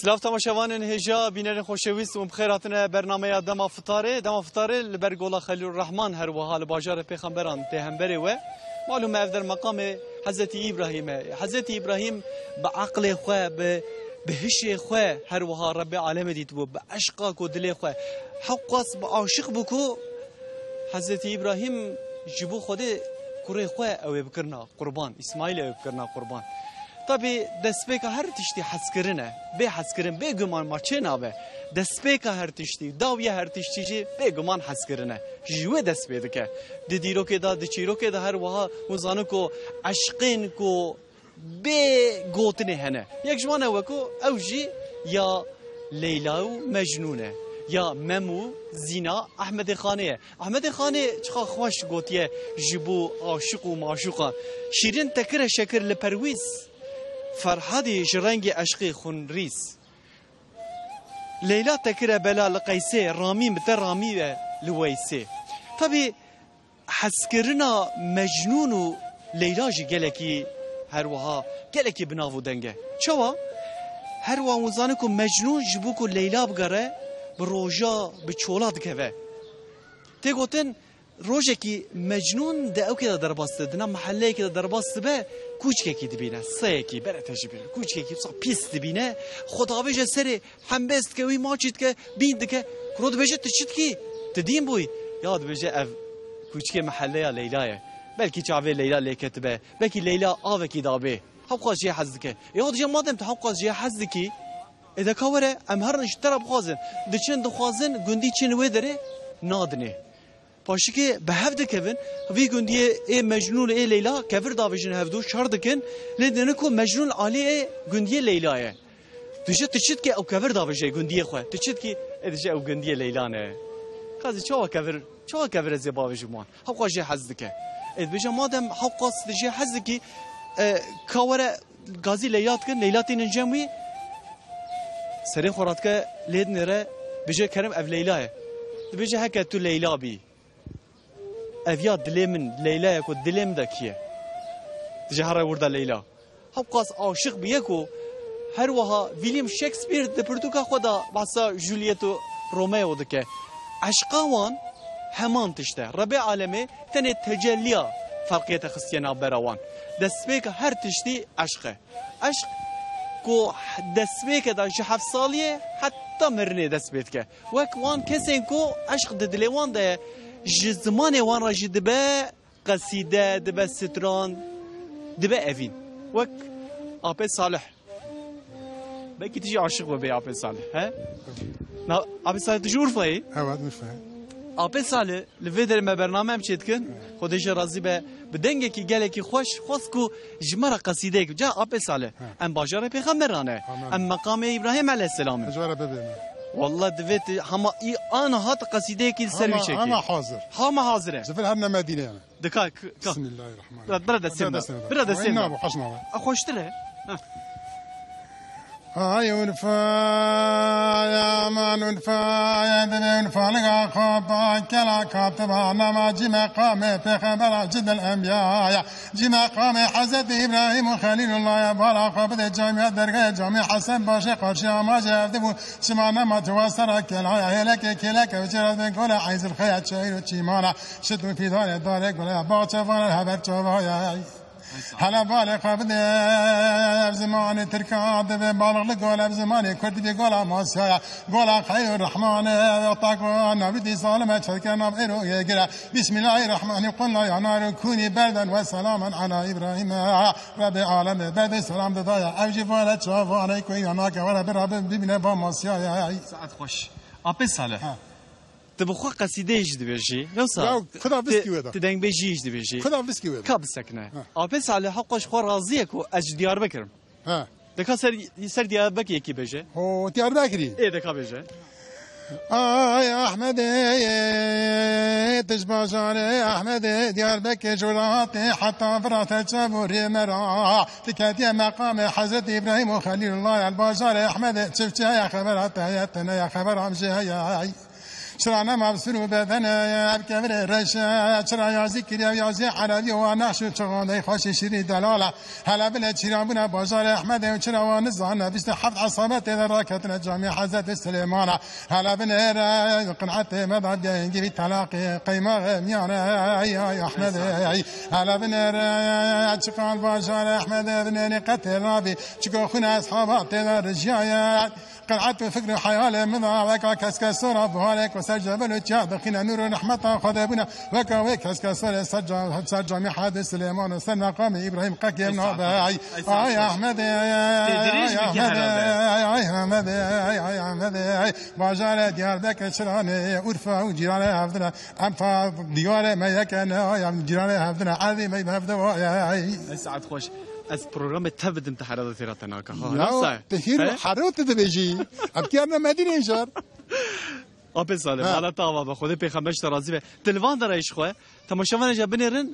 سلاف تماشاوان هجا بینر خوشویست و بخیراتنا برنامه دما فتاره لبرگولا خلیل الرحمن هر وحال باجار پیغمبران تهمبره و معلومه افدر مقام حضرت ابراهیم بعقل خواه بهش خواه هر وحال رب عالم دیت بو بعشقا کو دل خواه حقاس بعاشق بکو حضرت ابراهیم جبو خوده کوره خواه او بکرنا قربان اسماعیل او بکرنا قربان tabi destpêka her tiştî hezkirin e bê hezkirin bêguman maçê nabe destpêka her tiştî dawiya her tiştî jî bêguman hezkirin e ji wê dest pê dike di dîrokê da di çîrokê da her wiha hûn zanin ku eşqên ku bê gotinê hene yek ji wan e wekû ew jî ya Leyla û Mecnûn e ya Memû Zîna Ehmedê Xanê ye Ehmedê Xanê çiqa xweş gotiye ji bo aşiq û maşûqan şîrin tekire şekir li perwîz فرحادي جرنگي عشقي خون ريس ليلى تكره بلا لقيسي رامي مثل رامي لويسي طبي حسكرنا مجنون ليلى جي قالكي هروها قالكي بنافو دنگه چوا هروا وزانكم مجنون جبوكو ليلى بقره بروجا بچولات كوه تيغوتن روجكي مجنون ده او كده درباست دنا محله كده درباست به کوچکی دبینه سایکی بره تجربه کوچکی بسا پیس دبینه خدا وجه سری هم بست که وی ماچید که بیند که کرود وجه تشید کی تدیم بوی یاد وجه اف کوچکی محله یا لیلاه بلکی چاوه لیلا لیکتبه بلکی لیلا آوه کی دابه حق قاضی حزد که یاد جا مادم حق قاضی حزد کی اذا کاوره ام هر نشترب خازن دچن دخوازن گندی چن و داره نادنه پاشی که به هفته کن وی گندی ای مجنون ای لیلا کفر داویجن هفدو شرط کن لیدن کو مجنون علی ای گندی لیلاه دیجه تشید که او کفر داویجه گندی خو تشید که دیجه او گندی لیلا نه قاضی چوا کفر زباویج مان حقا جه حزد که ادبیجه مادم حقا دیجه حزد کی کاوره قاضی لیلات کن لیلاتی نجموی سری خورات که لید نره بیجه کرم اف لیلاه دیجه هک تو لیلا بی افيا دليمن ليلى يكو دليم دكيه تجهر وردا ليلى حقاس عاشق بيكو هر وها ويليام شكسبير د برتوكا خدا باسا جولييتو روميو دكه عشقوان همان تشته ربي عالمي تني تجليا فرقيه خصينا براوان دسبيك هر تشتي عشقه عشق كو دسبيك دا شحف صاليه حتى مرني دسبيتك وكوان كسينكو عشق دليوان ده زمان وان را دبه قصیده دبه ستران دبه اوین وک آپه صالح بکی تیجی عاشق ببی آپه صالح ها آپه صالح تیجی عرفایی؟ هواد مفهم آپه صالح لفیدر ما برنامه هم چید کن خودش راضی به بدنگه کی گله کی خوش خواست کو جمره قصیده که جا آپه صالح ام باجار پیغمبرانه ام مقام ابراهیم علیه السلام جواره ببینم والله دفيت هما انا هات قصيده كي سروي شكل هما حاضر هما حاضره زفل هرنا مدينه دكاك بسم الله الرحمن الرحيم برد السنه وحشنا اخوشتله ونفا يا من ونفا يا دنيا ونفا لقى خطا كلا كاتبا نما جمع قامي في خبر جد الأنبياء جمع قامي حزت إبراهيم وخليل الله يا بارا خبد الجامعة درجة جامع حسن باشي قرشي ما جاردبو سمعنا ما توسر كلا هلك كلك وجرد من كل عايز الخيات شايل وشيمانا شدوا في دار دارك ولا باطفان الهبر شوفايا هلا بالي قبل زماني تركاد بالغ لقول بزماني كرد بيقول ماسيا قول خير الرحمن يعطاك نبي سالمة شكرنا بإيرو يقرا بسم الله الرحمن قلنا يا نار كوني بردا وسلاما على إبراهيم رب العالم برد سلام دايا أوجي فالت شاف عليك ويا ناك ولا برب بمن باماسيا ساعات خوش أبي صالح تبخوا قصيدة يجد بيجي لو صار خدا بسكي ودا تدنگ بيجي يجد بيجي خدا بسكي ودا كاب سكنه أبس على حقش خور راضيك وأج ديار بكر ها دكا سر ديار بكر يكي بيجي هو ديار بكري إيه دكا بيجي يا أحمد تشبه جاري أحمد ديار بك جراتي حتى فرات الشبوري مرا تكاتي مقام حضرت إبراهيم وخليل الله البشر أحمد شفتها يا خبرات يا خبر عمشي يا چرا نمبسرو بدنه الكبر رشا چرا یا ذکر یا زی عربی و نقش چغانه خوش شیری دلاله هلا بلا چرا بنا بازار احمد و چرا نزان بیست حفظ عصابت در راکتنا جامع حضرت سليمان هلا بنا قنعت مضى جنجي طلاق قيمه ميانا يا احمد هلا بنا چقال بازار احمد بن قتل رابي چكو خنا اصحابات رجايا قلعت فكر حيال من ذاك كسكسور بهالك وسجل بالجاب خنا نور رحمة خذبنا وك كسكسور سجل من حادث سليمان وسن مقام ابراهيم قكي نوباي يا احمد يا احمد يا احمد بازار ديار ذاك شراني عرفه وجيران حفظنا انفا ديار ما يكن يا جيران حفظنا عادي ما يحفظوا اسعد خوش از برنامه تبدم تحرر ثيرتنا كها لا تهير حروت تبيجي ابكي انا مدينه انجار اب سالم على طاوه بخوده پیغمبرش راضی به تلوان درایش خو تماشاوان جبنرن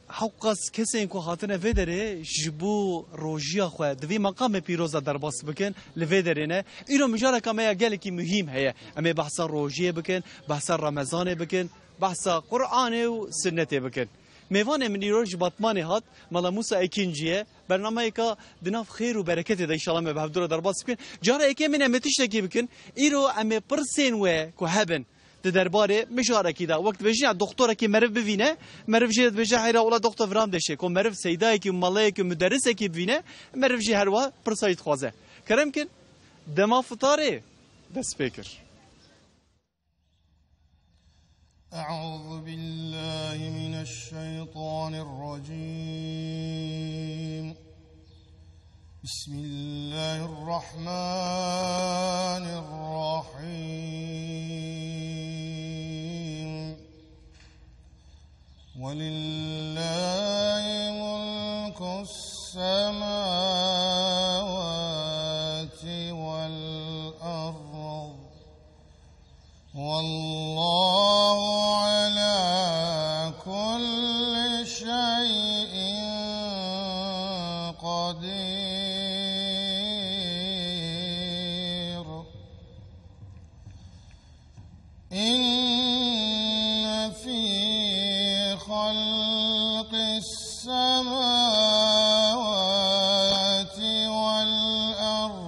حقاس کسین کو هاتنه ودره جبو روجیا خو دوی مقام پیروزا درباس بکن لودرینه اینو مجاره کما گله کی مهم هي اما بحث روجیه بکن بحث رمضان بکن بحث قرآن و سنت بکن میوان من روز باتمانی هات مال موسی اکینجیه برنامه که دناف خیر و برکت ده انشالله به حضور درباس بکن جاره اکی من امتیش تکی بکن ایرو ام پرسین و که هبن ده درباره مشاره کی دا وقت بجی دکتر کی مرف ببینه مرف جید بجی حیرا ولا دکتر فرام دشه کو مرف سیدای کی مالای کی مدرس کی ببینه مرف جی هر وا پرسایت خوازه کرم کن دما فطاره بس فکر أعوذ بالله من الشيطان الرجيم بسم الله الرحمن الرحيم ولله ملك السماوات والأرض والله على كل شيء قدير إن في خلق السماوات والأرض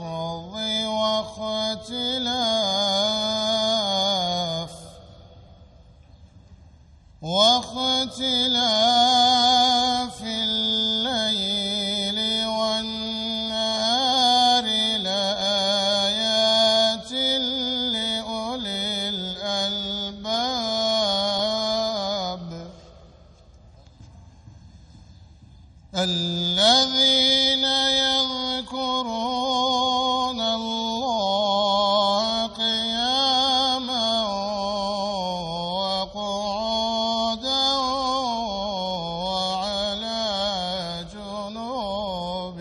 واختلاف الليل والنهار لآيات لأولي الألباب الذين يذكرون الله قياما وقعودا وعلى جنوبهم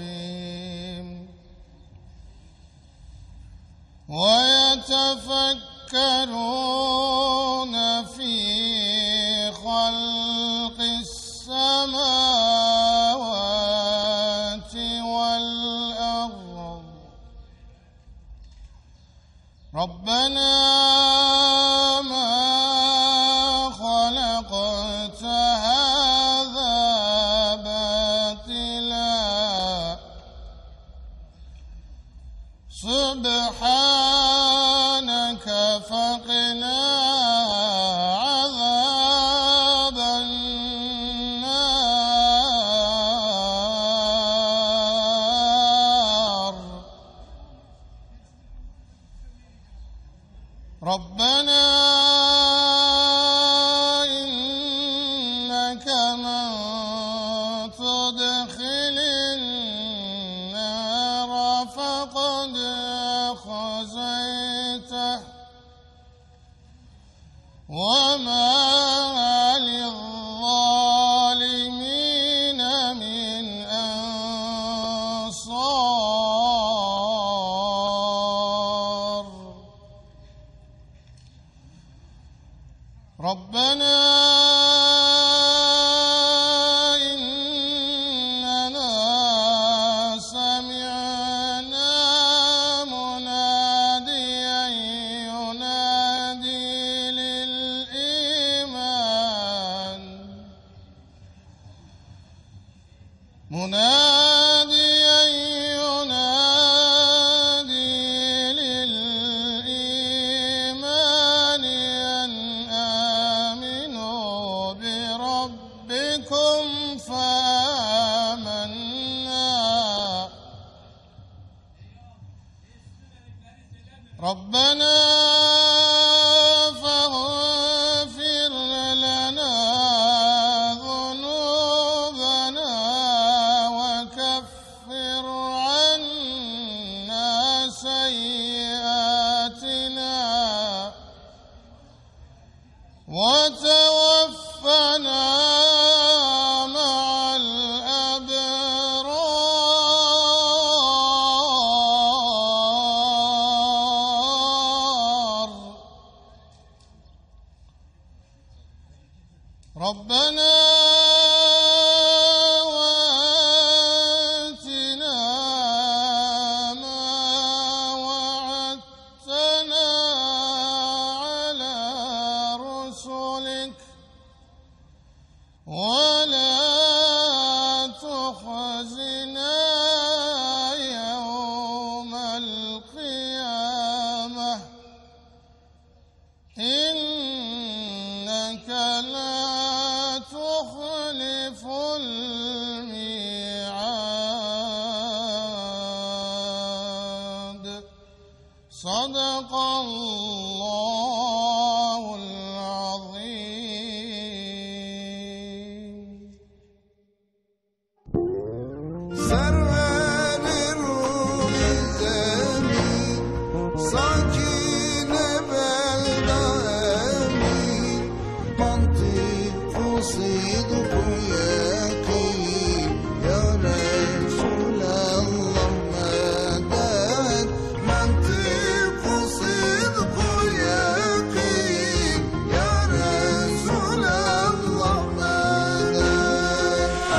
ويتفكرون في خلق السماوات والأرض ربنا ما خلقت هذا باطلا سبحانك فقنا عذاب النار ربنا إنك من تدخل النار فقد خزيته وما للظالمين من أنصار ربنا إننا سمعنا مناديا ينادي مناديا ينادي للإيمان أن آمنوا بربكم فآمنا ربنا فاغفر لنا ذنوبنا وكفر عنا سيئاتنا وتوفنا مع الأبرار ربنا وآتنا ما وعدتنا على رسلك ولا تخزنا يوم القيامة إنك لا تخلف الميعاد صدق الله العظيم سرور روی زمین ساکین بلدانی منطق و صدق و یقین یا رسول الله مدد منطق و صدق و یقین یا رسول الله مدد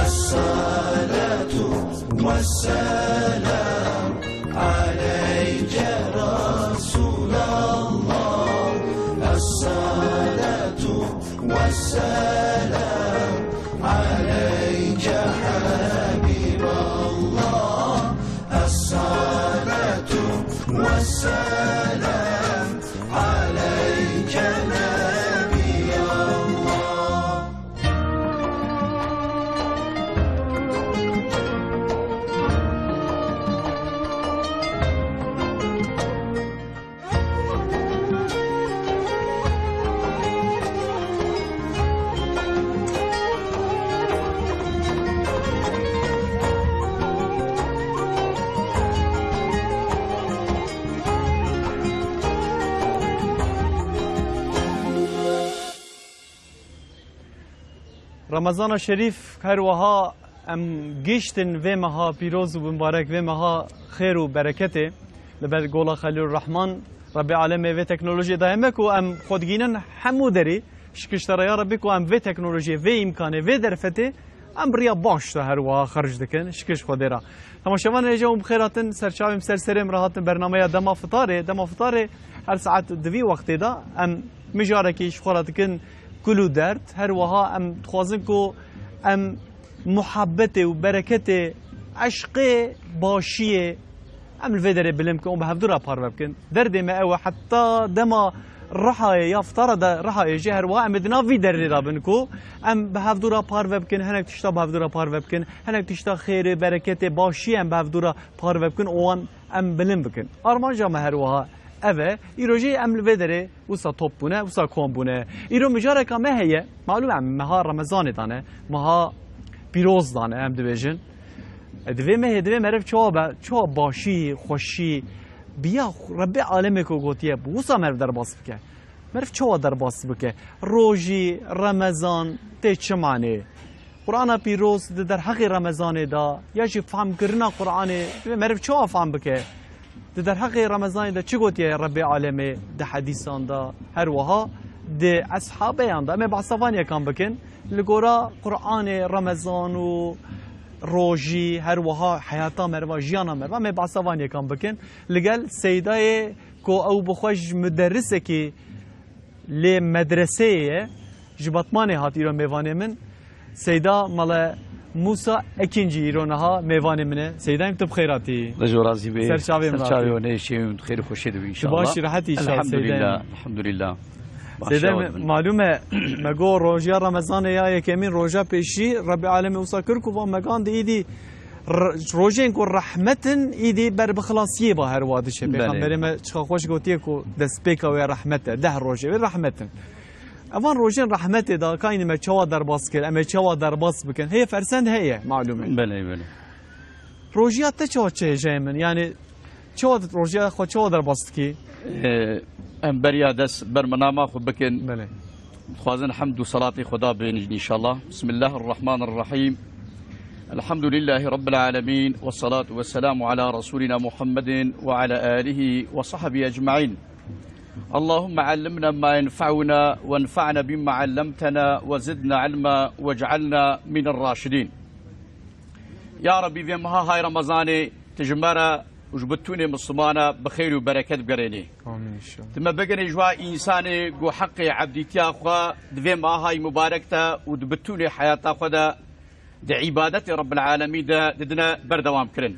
الصلاة والسلام عليك رسول الله الصلاة والسلام عليك حبيب الله الصلاة والسلام عليك نبي الله رمضان شریف هر وها ام گشتن و مها پیروز و مبارک و مها خیر و برکته لبر گولا خلیل الرحمن رب العالمین و تکنولوژی دائمه کو ام خودگینن همو داری شکشتر یا ربی کو ام و تکنولوژی و امکانه و درفته ام بریا باش تا هر وها خرج دکن شکش خود را تماشاوان رجا و بخیراتن سرچاویم سرسرم راحتن برنامه دما فطاره هر ساعت دوی وقت دا ام مجارکیش خوراتکن کلو درد هر وها ام خوازن کو ام محبت و برکت عشق باشیه ام الفدر بلم که ام بهفدورا پار بکن درد ما او حتی دما رحای یا افترض رحای جهر وها ام دنا وی درد رابن کو ام بهفدورا پار بکن هنک تشتا بهفدورا پار بکن هنک تشتا خیر برکت باشی ام بهفدورا پار بکن اوان ام بلم بکن آرمان جام هر وها اوه ایروجی عمل ودره وسا توپ بونه وسا کام بونه ایرو مجاره که مهیه معلومه مها رمضان دانه مها پیروز دانه هم دویجن دوی مهیه دوی مرف چوا باشی خوشی بیا رب عالمه که گوتیه وسا مرف در باس بکه مرف چوا در باس بکه روژی رمضان ته چه معنی قرآن پیروز در حق رمضان دا یا چی فهم کرنا قرآن مرف چوا فهم بکه در حق رمضان دا چی گوتیه رب عالمه ده حدیثان دا هر وها ده اصحابیان دا می بعصفان یکان بکن لگورا قرآن رمضان و روژی هر وها حیاتا مروا جیانا مروا می بعصفان یکان بکن لگل سیدای کو او بخوش مدرسه که لی مدرسه جبطمانه هات ایران میوانه من سیدا مال موسى اكنجي يرونها ميوان منه سيدان كتب خيراتي رجو رازي بيه سرچاوي سرچاوي ونشي خير خوشي ان شاء الله باشي راحتي ان شاء الله الحمد لله الحمد لله سيدان معلومه مگو روجا رمضان يا كمين روجا بيشي رب العالمين وساكركو ومگان دي ايدي روجين كو رحمتن ايدي بر بخلاصيه با هر وادش پیغمبر ما چخ خوش گوتيه کو دسپیکا و رحمت ده روجه رحمتن اوان روجين رحمت دا كاين ما چوا در باس كر اما چوا در باس بكن هي فرسند هي معلومه بله روجيات چوا چه جيمن يعني چوا روجيا خو چوا در باس کی ام بريا دس برمنامه خو بكن بله خوازن حمد وصلاه خدا بين ان شاء الله بسم الله الرحمن الرحيم الحمد لله رب العالمين والصلاة والسلام على رسولنا محمد وعلى آله وصحبه أجمعين اللهم علمنا ما ينفعنا وانفعنا بما علمتنا وزدنا علما واجعلنا من الراشدين يا ربي في هاي رمضان تجمرة وجبتوني مصمانة بخير وبركة بقريني آمين إن شاء الله تما بقني جوا إنساني جو حقي عبدتي أخوة دفي هاي مباركة ودبتوني حياة أخوة د عبادت رب العالمين دنا بردوام كرن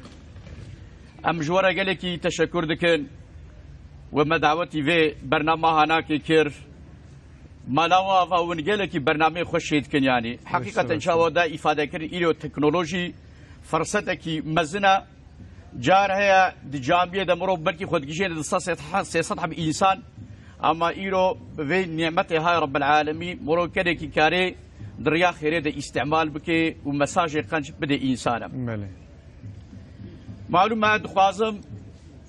ام جوره قالكي تشكر دكن وما دعوتي في برنامج هناك كير مالاوا فون قالكي برنامج خوشيد كن يعني حقيقه ان شاء الله دا افاده كر اليو تكنولوجي فرصتك مزنا جار هي د جامعه د مرو بركي خودگيشين د سياسه انسان اما ايرو في نعمته هاي رب العالمين مرو كدكي كاري دريا خيري ده استعمال بكي ومساج قنج بدي انسانه بله معلومات خوازم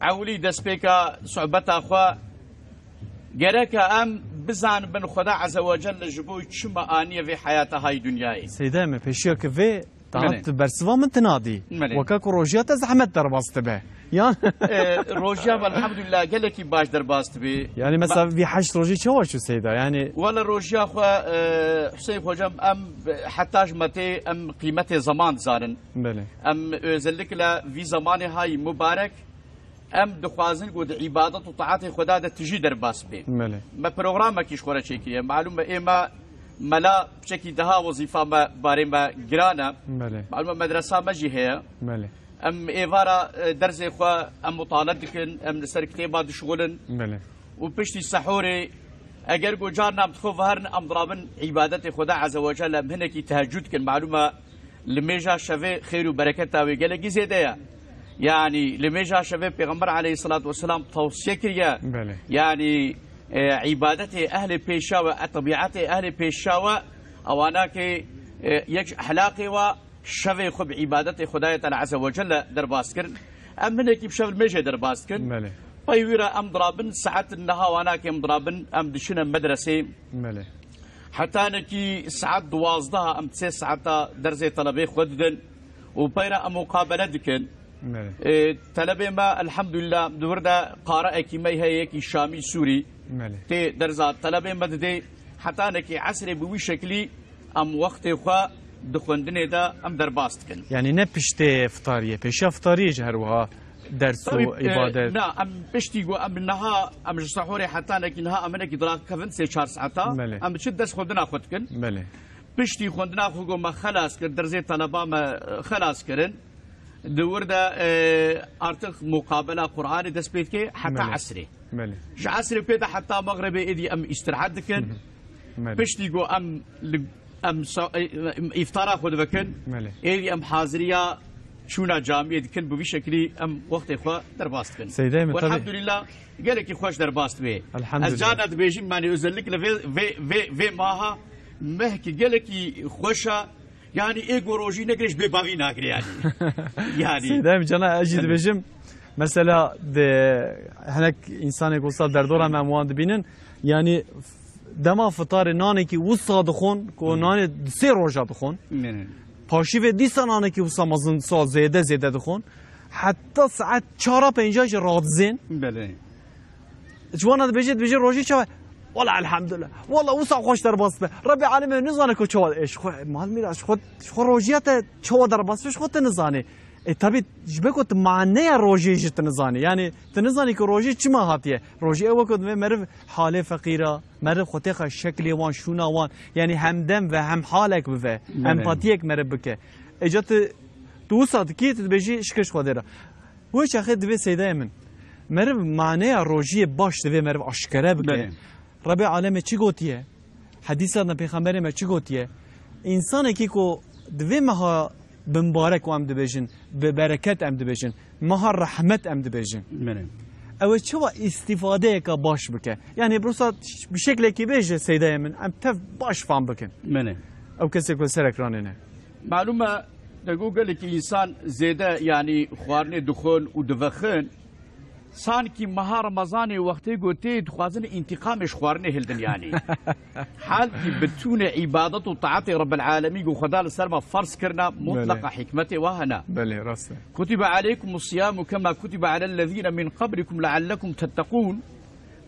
عولي دسبيكا صعبتا اخوا جرك ام بزان بن خدا عز وجل جبو شما انيه في حياتها هاي دنياي سيدامه بشيك في تعبت برسوا من تنادي وكاكو روجيات زحمت درباست به يعني روجيا والحمد لله قال لك باش درباست به يعني مثلا في حش روجي شو سيدا يعني ولا روجيا اخوا حسين هجم ام حتاج متي ام قيمته زمان زارن بله ام زلك لا في زمان هاي مبارك ام دخوازن قد عبادت وطاعت خدا ده تجي درباس به بله ما برنامج كيش خورا شيكيه معلومه اما ملا بشكل دها وظيفه ما باري ما جرانا بله معلومه مدرسه ما جي هي بله ام ايفارا درس اخوا ام مطالبتكن ام سر كتابات شغلن بله وبشتي السحوري اگر جو جارنا بتخوف هرن ام ضرابن عبادت خدا عز وجل ام هنكي تهجدكن معلومه لميجا شفي خير وبركه وقال زيدايا يعني لميجا شفي پیغمبر عليه الصلاه والسلام توصيه كريا بله يعني عبادته اهل بيشاوه طبيعته اهل بيشاوه اواناك يك اخلاقي و شفي خب عبادت خدای تعالی عز وجل درباس کرد ام هنکی بشفل میشه درباس کرد بله طيورة ام ضرابن ساعات النهار وانا كم ضرابن ام دشنا مدرسه بله حتى نكي ساعات دوازدها ام 9 ساعات درس طلبه خددن وبيرا مقابله دكن بله طلبه ما الحمد لله دوردا قارئ كيمي هي كي شامي سوري بله تي درزات طلبه مددي حتى نكي عصر بوي شكلي ام وقت خو دخوندنه دا ام درباست کن يعني نه پشت افطاریه پیش افطاریه جهروها درس و عبادت نا ام پشتی گو ام نها ام سحوري حتى نكي نها ام نكي دراك كفن سي 4 ساعات ام شد درس خودنا خود کن بله پشتی خوندنا خو ما خلاص کر درزه طلبه ما خلاص کرن دور دا ارتق مقابله قران دس بيت كي حتى عصري بله عصري بيت حتى مغربي ايدي ام استراحت كن پشتی گو ام افطار خود بکن ایدی ام حاضریا شونا جامعه دکن بوی شکلی ام وقت خو درباست کن سیدای والحمد لله گلکی خوش درباست به الحمد لله از جانت بیجیم معنی özellik ve maha mehki geleki خوشا yani egoroji ne giriş bebavi nagri yani سیدای جانا اجید بیجیم مثلا de هناك انسان يقول دردورا مموان دبینن yani دما فطار نانه کی وسا دخون کو نانه سه روزا دخون پاشی و دیسا نانه کی وسا مزن سال زیاده دخون حتی ساعت 4 5 رات زين بله جوانا بيجي روجي شو والله الحمد لله والله وسا خوش در باس به ربي عالمه نزانه کو چو ايش خو مال میراش خود خو روجيات چو در باس خود نزانه طبعا جبكو معنى روجي جت نزاني يعني تنزاني كو روجي چما هاتيه روجي او وقت مرف حاله فقيره مرف خطيخه شكل وان شونا وان يعني همدم و هم حالك بفه امپاتيك مرف بك اجت تو ساعت کیت بجی شکش خود را و چه خد دوی سیده من مرو معنی روجی باش دوی مرو اشکره بکه رب عالم چی گوتیه حدیثات پیغمبر ما چی گوتیه انسان کی کو دوی مها بمبارک و ام دبیجن به برکت ام دبیجن مها رحمت ام دبیجن او چوا استفاده که باش بکه یعنی بروسات به شکلی که بیجه سیده من ام تف باش فهم بکن او کسی که سرک رانه معلومه دقو قال لك انسان زياده يعني خوارني دخول ودفخن سان كي مها رمضان وقتي قلتي تخوازن انتقامش خوارني هلدن يعني حال كي بتون عبادته وطاعه رب العالمين وخدال السلمى فرض كرنا مطلق حكمته وهنا بله راسته كتب عليكم الصيام كما كتب على الذين من قبلكم لعلكم تتقون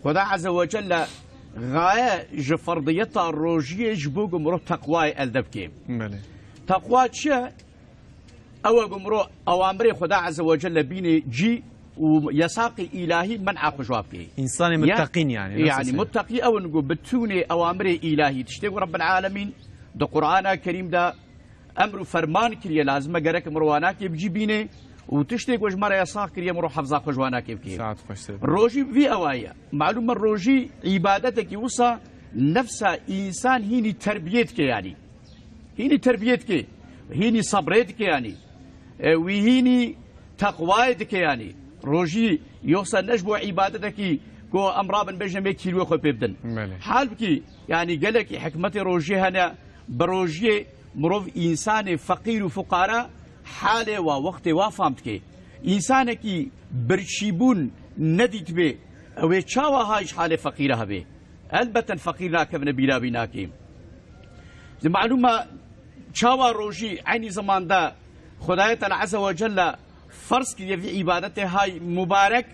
خدا عز وجل غايه جفرضيتها الروجيه جبوق مرو تقواي الدبكي بله تقوى شيء أو جمرو أوامر خدا عز وجل بيني جي ويساقي إلهي منع خجوابك إنسان متقين يعني متقي أو نقول بتوني أوامر إلهي تشتغل رب العالمين ده قرآن الكريم ده أمر فرمان كريه لازم أجرك مرواناك بيجي بيني وتشتغل وجمرة يساق كريه مرو حفظة خجواناك بكي روجي في أوايا معلومة الروجي عبادتك يوصى نفسها إنسان هيني تربيتك يعني هيني تربيتك هيني صبرتك يعني وهيني تقوايتك يعني روجي يوصل نجبو عبادتك كو امرابن بجمع كيلو خو بيبدن حال بكي يعني قالك حكمتي روجي هنا بروجي مروف انسان فقير وفقراء حاله ووقت وفهمتك انسانك برشيبون نديت به او تشاوا هايش حاله فقيره به البته فقير ناكب بلا بناكيم معلومه تشاوا روجي عيني زمان ده خدای تعالی عز وجل فرض کی في عبادته هاي مبارك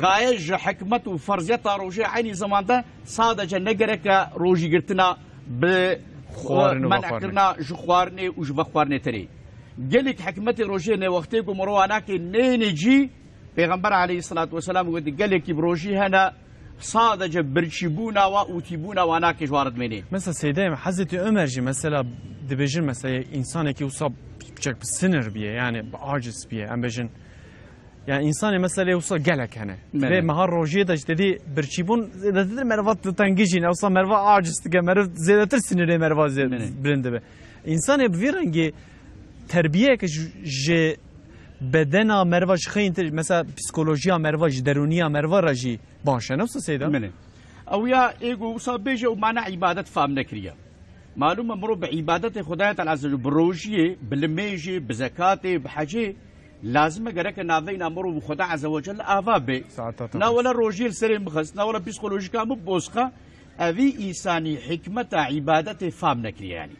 غاية حكمت وفرزيت روجي عيني زمان ده صادق نجرك روجي قلتنا بمنعكرنا جخوارني وجبخوارني تري قالك حكمت روجي نه وقتكم مرواناك نينجي پیغمبر عليه الصلاة والسلام قالك بروجي هنا صادق برشيبونا وأوتيبونا واناك جوارد مني مثلا سيدي حضرت عمر جي مثلا دبيجن مثلا انسان كي وصاب بشك بالسنر بيه يعني بعاجز بيه ام بيجن يعني انسان مثلا يوصل قالك هنا في مهار روجي ده جدي برشيبون زيادة مرفات تنجيجين اوصل مرفا عاجز تلقى مرف زيادة سنر مرفا برند به انسان بفيرنجي تربيه كج بدنا مرواج خين مثلا پسیکولوژیا مرواج درونیا مرواج راجی باشه نفس سیدا منه او یا ایگو صابیجه و معنی عبادت فهم نکریه معلومه مرو بعبادت خدای تعالی عز وجل بروجیه بالمیجه بزکاته بحجه لازم گرک ناوینا مرو خدا عز وجل آوابه نا ولا روجی سری مخص نا ولا پسیکولوژیکا مبوسخه اوی انسانی حکمت عبادت فهم نکریه يعني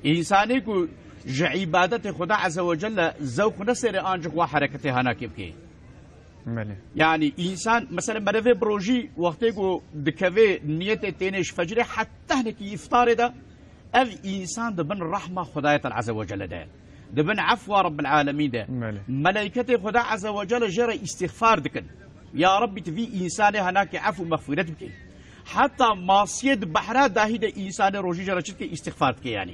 انسانی کو عبادت خدا عز وجل ذوق نسر انجق وحركته هنا كيف يعني انسان مثلا مرفي بروجي وقتكو دكفي نيته تينش فجر حتى هنك يفطر ده اف انسان دبن الرحمه خدايه عز وجل ده دبن عفو رب العالمين ده ملائكته خدا عز وجل جرى استغفار دكن يا رب تفي انسان هناك عفو مغفرتك حتى معصيه بحرا داهي ده انسان روجي جرى استغفارك يعني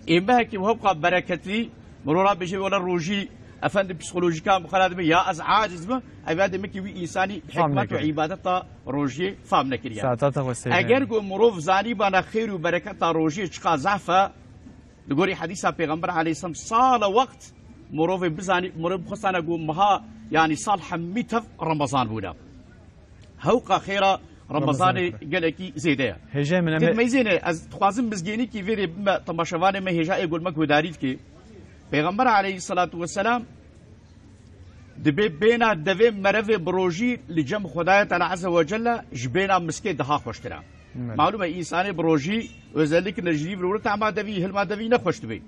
إما هيك وهبقى بركتي مرورا بيجي ولا روجي أفند بسيكولوجيكا مخالد يا أز عاجز ما أبدا مكي وي إنساني حكمة وعبادة روجي فهم نكريا أجر جو مروف زاني بنا خير وبركة روجي تشقى زعفة دقوري حديثة بيغمبر عليه السلام صال وقت مروف بزاني مروف خصنا جو مها يعني صالح ميتف رمضان بودا هوقا خيرا رمضان قالكي زيدة هجاء من تميزينه از خوازم بزگینی کی ویری تماشاوانه ما هجاء يقول مك وداريد کی پیغمبر عليه الصلاة والسلام دبي بينا دبي مرف بروجي لجم خدای تعالی عز وجل جبينا مسكي دها خوشترا معلومه انسان بروجي وذلك نجري برورت ما دبي هل ما دبي نخوش دبي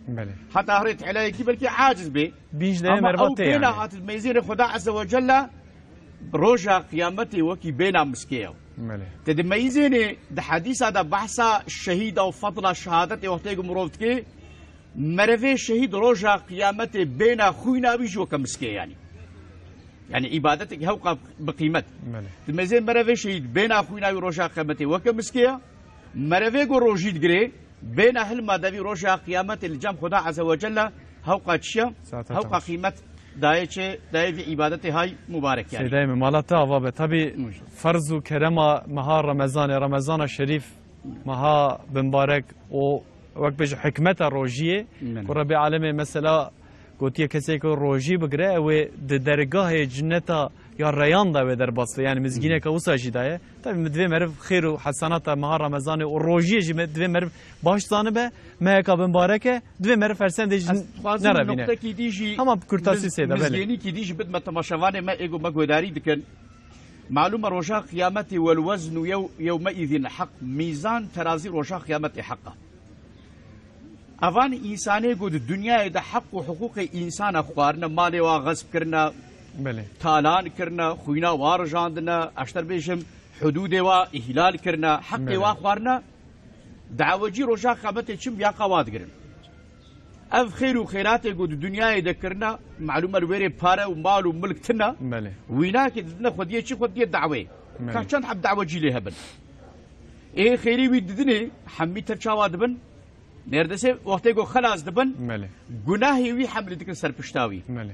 حتى هريت عليه کی بلكي عاجز بي بيج ده مربط يعني بينا هات الميزين خدای عز وجل روجا قيامتي وكي بينا مسكيو تدميزيني ده حديث هذا بحثا الشهيد او فضل الشهادة وقتي مروفت كي مرفي شهيد روجا قيامته بين خوينا بيجو كمسكي يعني عبادتك هوقا بقيمت تدميزين مرفي شهيد بين خوينا روجا قيامته وكمسكي مرفي جو روجيد غري بين أهل ما دبي روجا قيامة الجام خدا عز وجل هوقا تشيا هوقا قيمة داية في عبادتي هاي مبارك يعني سيدايم مالتا وابا تبي فرض وكرم مها رمضان الشريف مها بمبارك و وقت بيج حكمة روجية ورب العالمين مثلا قلت يا كسيك روجي بقرأ و درجة جنة يا ريان دا بدر بس يعني مزجينة كوسا جداية طيب مدفع مرف خير وحسنات مها رمضان والروجية جي مدفع مرف باش صانبه ما كابن باركه دفع مرف فرسان ديج نرابينه نقطة كي ديجي هما بكرتاسي سيدا بله مزجيني كي ديجي بدما تماشوانه ما إيجو مقوداري دكن معلومة رجاء قيامتي والوزن يومئذ حق ميزان ترازي رجاء قيامتي حقه أفان إنساني قد الدنيا إذا حق وحقوق إنسان أخبارنا مالي وغصب كرنا بله تالان كرنا خوينا وارجاندنا أشتر بيشم حدود وإهلال كرنا حق وأخبارنا دعوجي رجاء قيامتي شم يا قواد كرن أف خير وخيرات قد الدنيا إذا كرنا معلومة الويري بارا ومال وملك تنا بله ويناك إذا خديه شي خديه دعوة كان حب دعوجي لها بن إيه خيري ويددني حمي ترشاواد بن نردسه وقتی کو خلاص دبن ماله گناهی وی حمل دکن سرپشتاوی ماله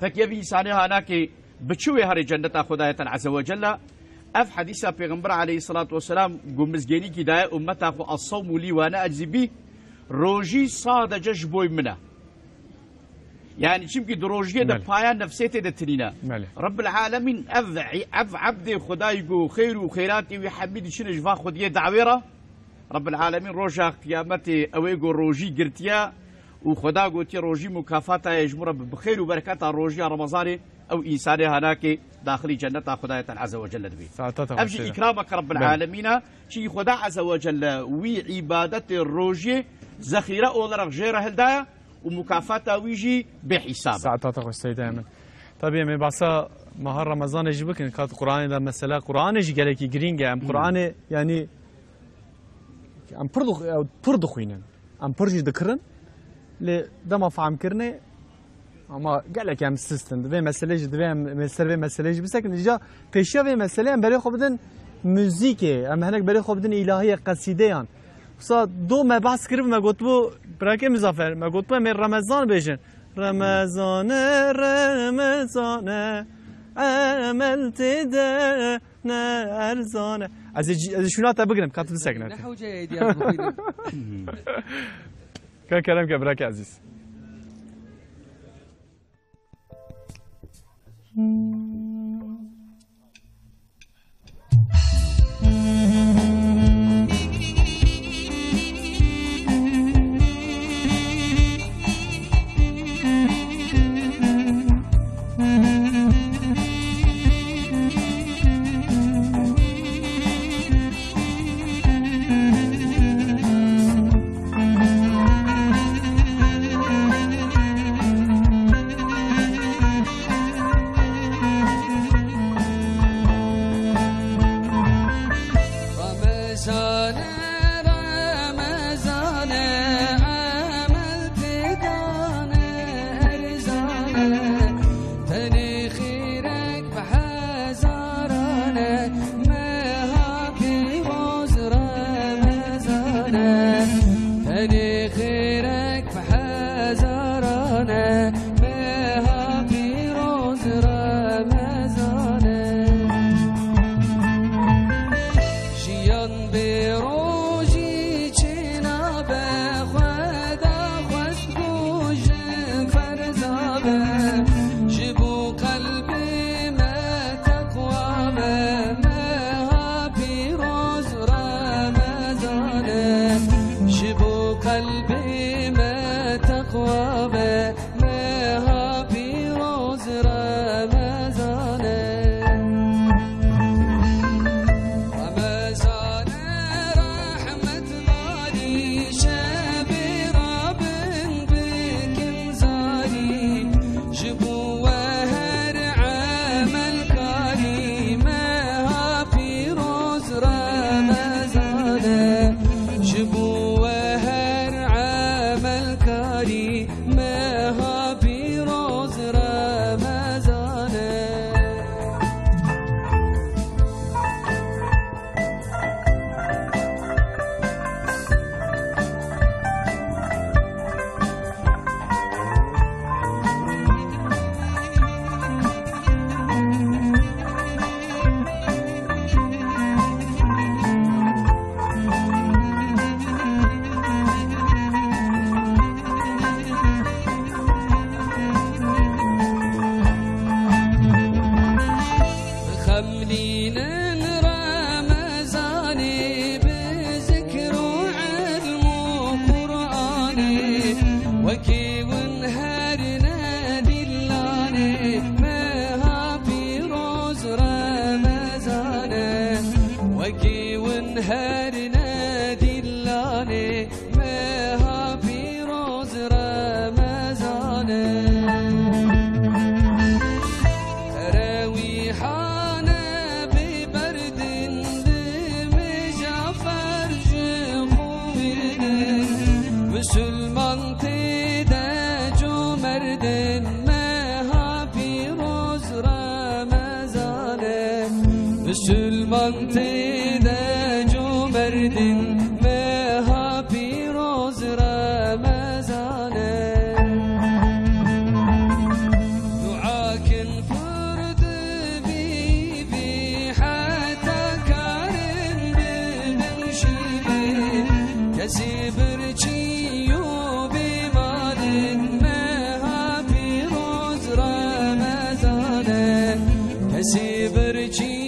فكيف إنسان هانا كي بتشوي هاري جنة خداية عز وجل أف حديث پیغمبر عليه الصلاة والسلام قم مزجيني كي داية أمتا الصوم لي وانا أجزي بيه روجي صاد جشبوي منه يعني شمكي دروجية دا بايان نفسيتي دا تنينا رب العالمين أف عبد خدايقو خير وخيراتي ويحمد شنجفا خدية دعويرة رب العالمين روجا قيامتي أويقو روجي قرتيا وخدا قوتي روجي مكافاتا يجمر بخير وبركاتا روجي رمضاني أو إنساني هناك داخل جنة خداية عز وجل دبي أبجي إكرامك رب العالمين شي خدا عز وجل وي عبادة الروجي زخيرة أولرق جيرة هلدايا ومكافاتا ويجي بحساب ساعتها السيد أيمن طيب يا باسا مهار رمضان يجي بكن كات قرآن ده مسألة قرآن يجي قالك جرينجا أم قرآن يعني أم بردو خوينن أم برجي ذكرن ل دم فهم كرني أما قالك أم سيستم ده مسألة ده مسألة بس لكن جا بيشة في مسألة أم بري خبدن موسيقى أم هناك بري خبدن إلهية قصيدة صار دو ما بحث كرب ما قلت بو براكي مزافر ما قلت بو من رمضان بيجن رمضان رمضان عملت ده أرزانه از شنو بقرم كاتب سكنه نحو جيد يا كان كلامك براك عزيز من هر ندیلانه مها پیروز رمضانه رویحانه ببردن دمجافر جخوبینه مسلمان تیده جو مردن مها پیروز رمضانه مسلمان تیده جو مردن مها پیروز رمضانه دعاکن فرد بیبی حتی کارن بنشیبه کسی برچی و بیمارن مها پیروز رمضانه کسی برچی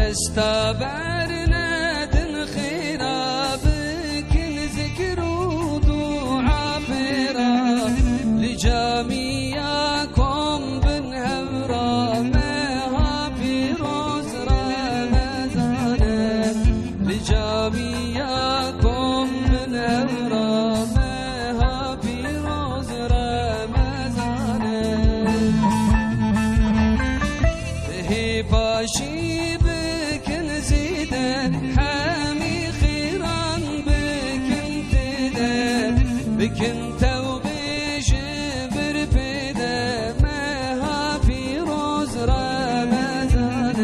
استبرنا دن خرابك ذكر ودعاء فرا لجميعكم بنهورا مها بروز رمضان لجميعكم بنهورا مها بروز رمضان هي باشي حامي خيران بكن توبيش بربدا مها بروز رمضان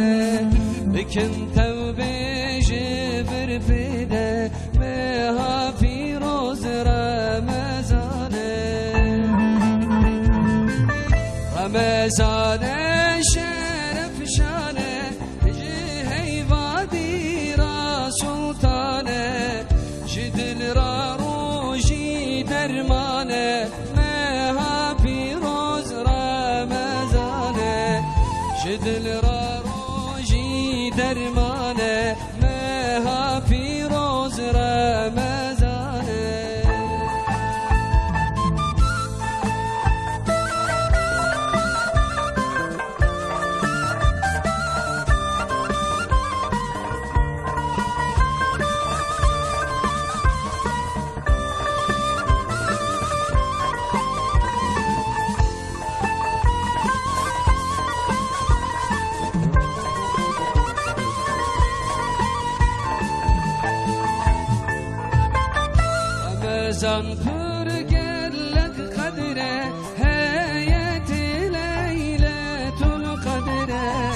بكن توبيش بربدا مها بروز رمضان رمضان شرف شانه سلطانه جدل را روجی درمانه مها پیروز رمضانه جدل را روجی درمانه مها پیروز رمضانه رمضان فرقلك قدره هيت ليلة القدره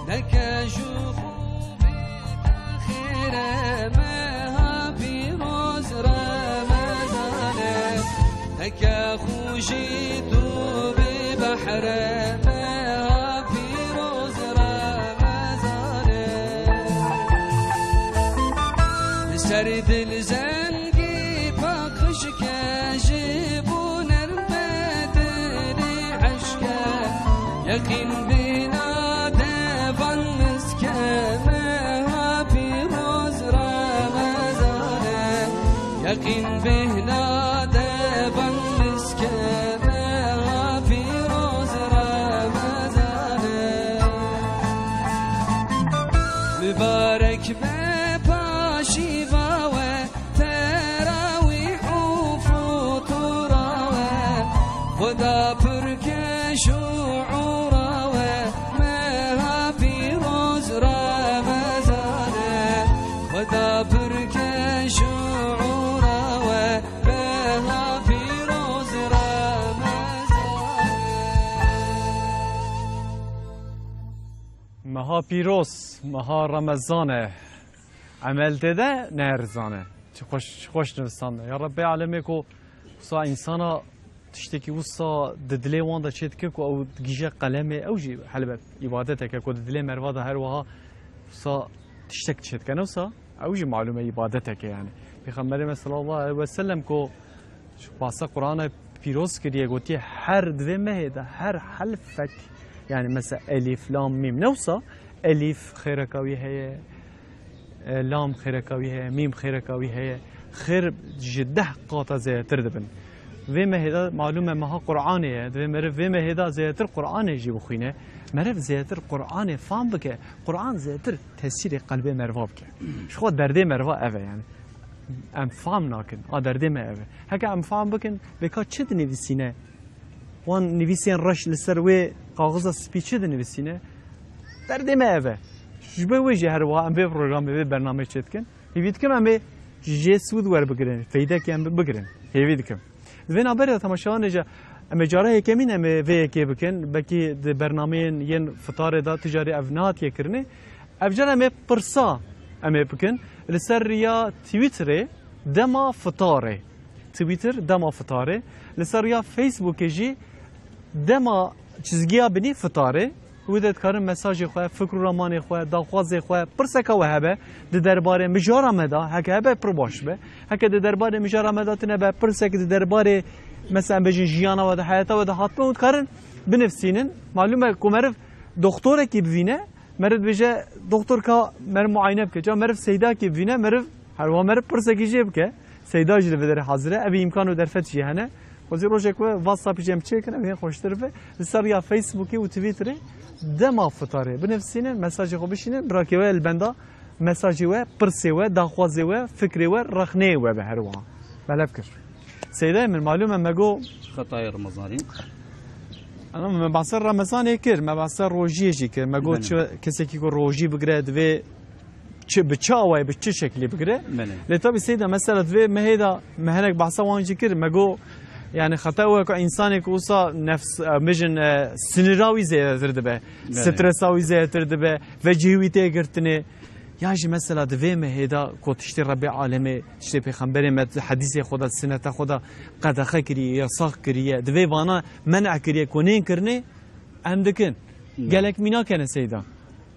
لك شخوب خيره مها بروز رمضان لك خوشيت ببحره مها بروز رمضان سرد الزنق جيبون البدر عشقه يقين بنا دفن مسكمها بروز رمضان يقين بنا دفن مسكمها بروز رمضان مبارك بباشي باوه خدا پرکش و عوراوه مها پیروز رمضانه خدا پرکش و عوراوه مها پیروز رمضانه مها پیروز مها رمضانه عمل ده نرزانه چه خوش نوستانه یا رب عالمه کو سا انسانا تشتكي وصا ددلي واندا تشتكك او تجيجا قلمي او جي حلبة عبادتك كو ددلي مروادا هروها وصا تشتك تشتك انا وصا او جي معلومه عبادتك يعني پیغمبر صلی الله علیه و سلم کو واسه قرآن پیروز کریه گوتی هر دوی مهده هر حرفك يعني مثلا الف لام ميم نوصا الف خيركاوي هي لام خيركاوي هي ميم خيركاوي هي خير جده قاطع زي تردبن وما هذا معلومه ما قرآنيه وما هذا زيتر قرآن يجي بخينه مرف زيتر قرآن فهم بك قرآن زيتر تاثير قلبي مروا بك شو درده مروا أبا يعني ام فهم ناكن درده ما أبا هكا ام فهم بكن بكا چد نویسینه وان نویسین رش لسروي کاغذ سپی چد نویسینه درده ما أبا شبه وجه هر واقع ام به برنامه به برنامه چد کن هیوید کم ام به جسود ور بگرن فایده که ام بگرن هیوید کم وين عبارة تماشان جا مجاره كمين ام في كي بكن بكي برنامج ين فطار دا تجاري افنات يكرني افجر ام برسا ام بكن لسريا تويتر دما فطاره تويتر دما فطاره لسريا فيسبوك جي دما چizgiya بني فطاره وده کارم مساج خو فکر رمان خو داخواز خو پرسکا وهبه د درباره مجاره مدا هکه به پرباش به هکه د درباره مجاره مدا تنه به پرسک د درباره مثلا بجی جیانا و د حیاتا و د حاتمه و کارن بنفسینن معلومه کومرف دکتور کی بینه مرد بجه دکتور کا مر معاینه بک جا مرف سیدا کی بینه مرف هر و مرف پرسکی جیب که سیدا جل بدر حاضره ابي امکانو درفت جهنه وزي روجك واتساب جيم تشيكن ابي خوش طرفه لسريا فيسبوكي وتويتري دما فطاره بنفسينا مساج خو بشينه براكيوه البندا مساجي و برسيوه داخوازي و فكري و رخني و بهروا بلا فكر سيدا من معلومه ماجو خطايا رمضاني انا ما بعصر رمضان كير ما بعصر روجيجي كير ماجو كسي كي روجي بغراد و بتشاوي بتش شكلي بغرا لطبي سيدا مساله في ما هيدا ما هناك بعصا وانجي كير ماجو يعني خطأ كإنسان كوسا نفس مجن سنراوي زي تردبه سترساوي زي تردبه وجهوي تيجرتني ياجي مثلا دوام هيدا كوتشتي ربي عالمي تشتي بيخمبري مت حديث خدا سنة خدا قد خكري يا صاخ كريه دوي وانا منع كريه كونين كرني عندكن قالك مينا كان سيدا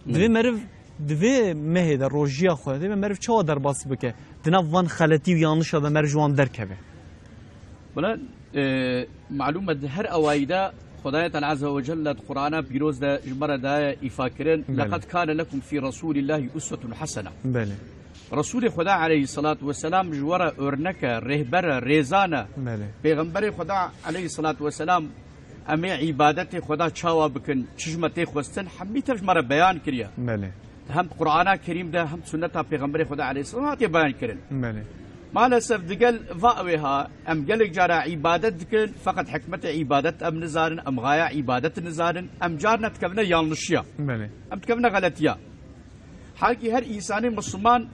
دوي مرف دوي ما هيدا روجيا خدا دوي مرف چوا در باس بك دنافان خلتي ويانش هذا مرجوان دركبه بلا معلومة هر أوايدا خداية عز وجل القرآن بيروز دا جمرة دا يفاكرين لقد كان لكم في رسول الله أسوة حسنة بله رسول خدا عليه الصلاة والسلام جوارا أرنك رهبرة ريزانة بله پیغمبر خدا عليه الصلاة والسلام أمي عبادت خدا چاوا بكن چشمتي خوستن حمي ترجمرة بيان كريا بله هم قرآن كريم ده هم سنة پیغمبر خدا عليه الصلاة والسلام بيان كرين بله مالسف دقل فاويها ام قلق جارا عبادت دكن فقط حكمة عبادت ام نزارن ام غاية عبادت نزارن ام جارنا تكبنا يانلشيا بله ام تكبنا غلطيا حالكي هر انساني مسلمان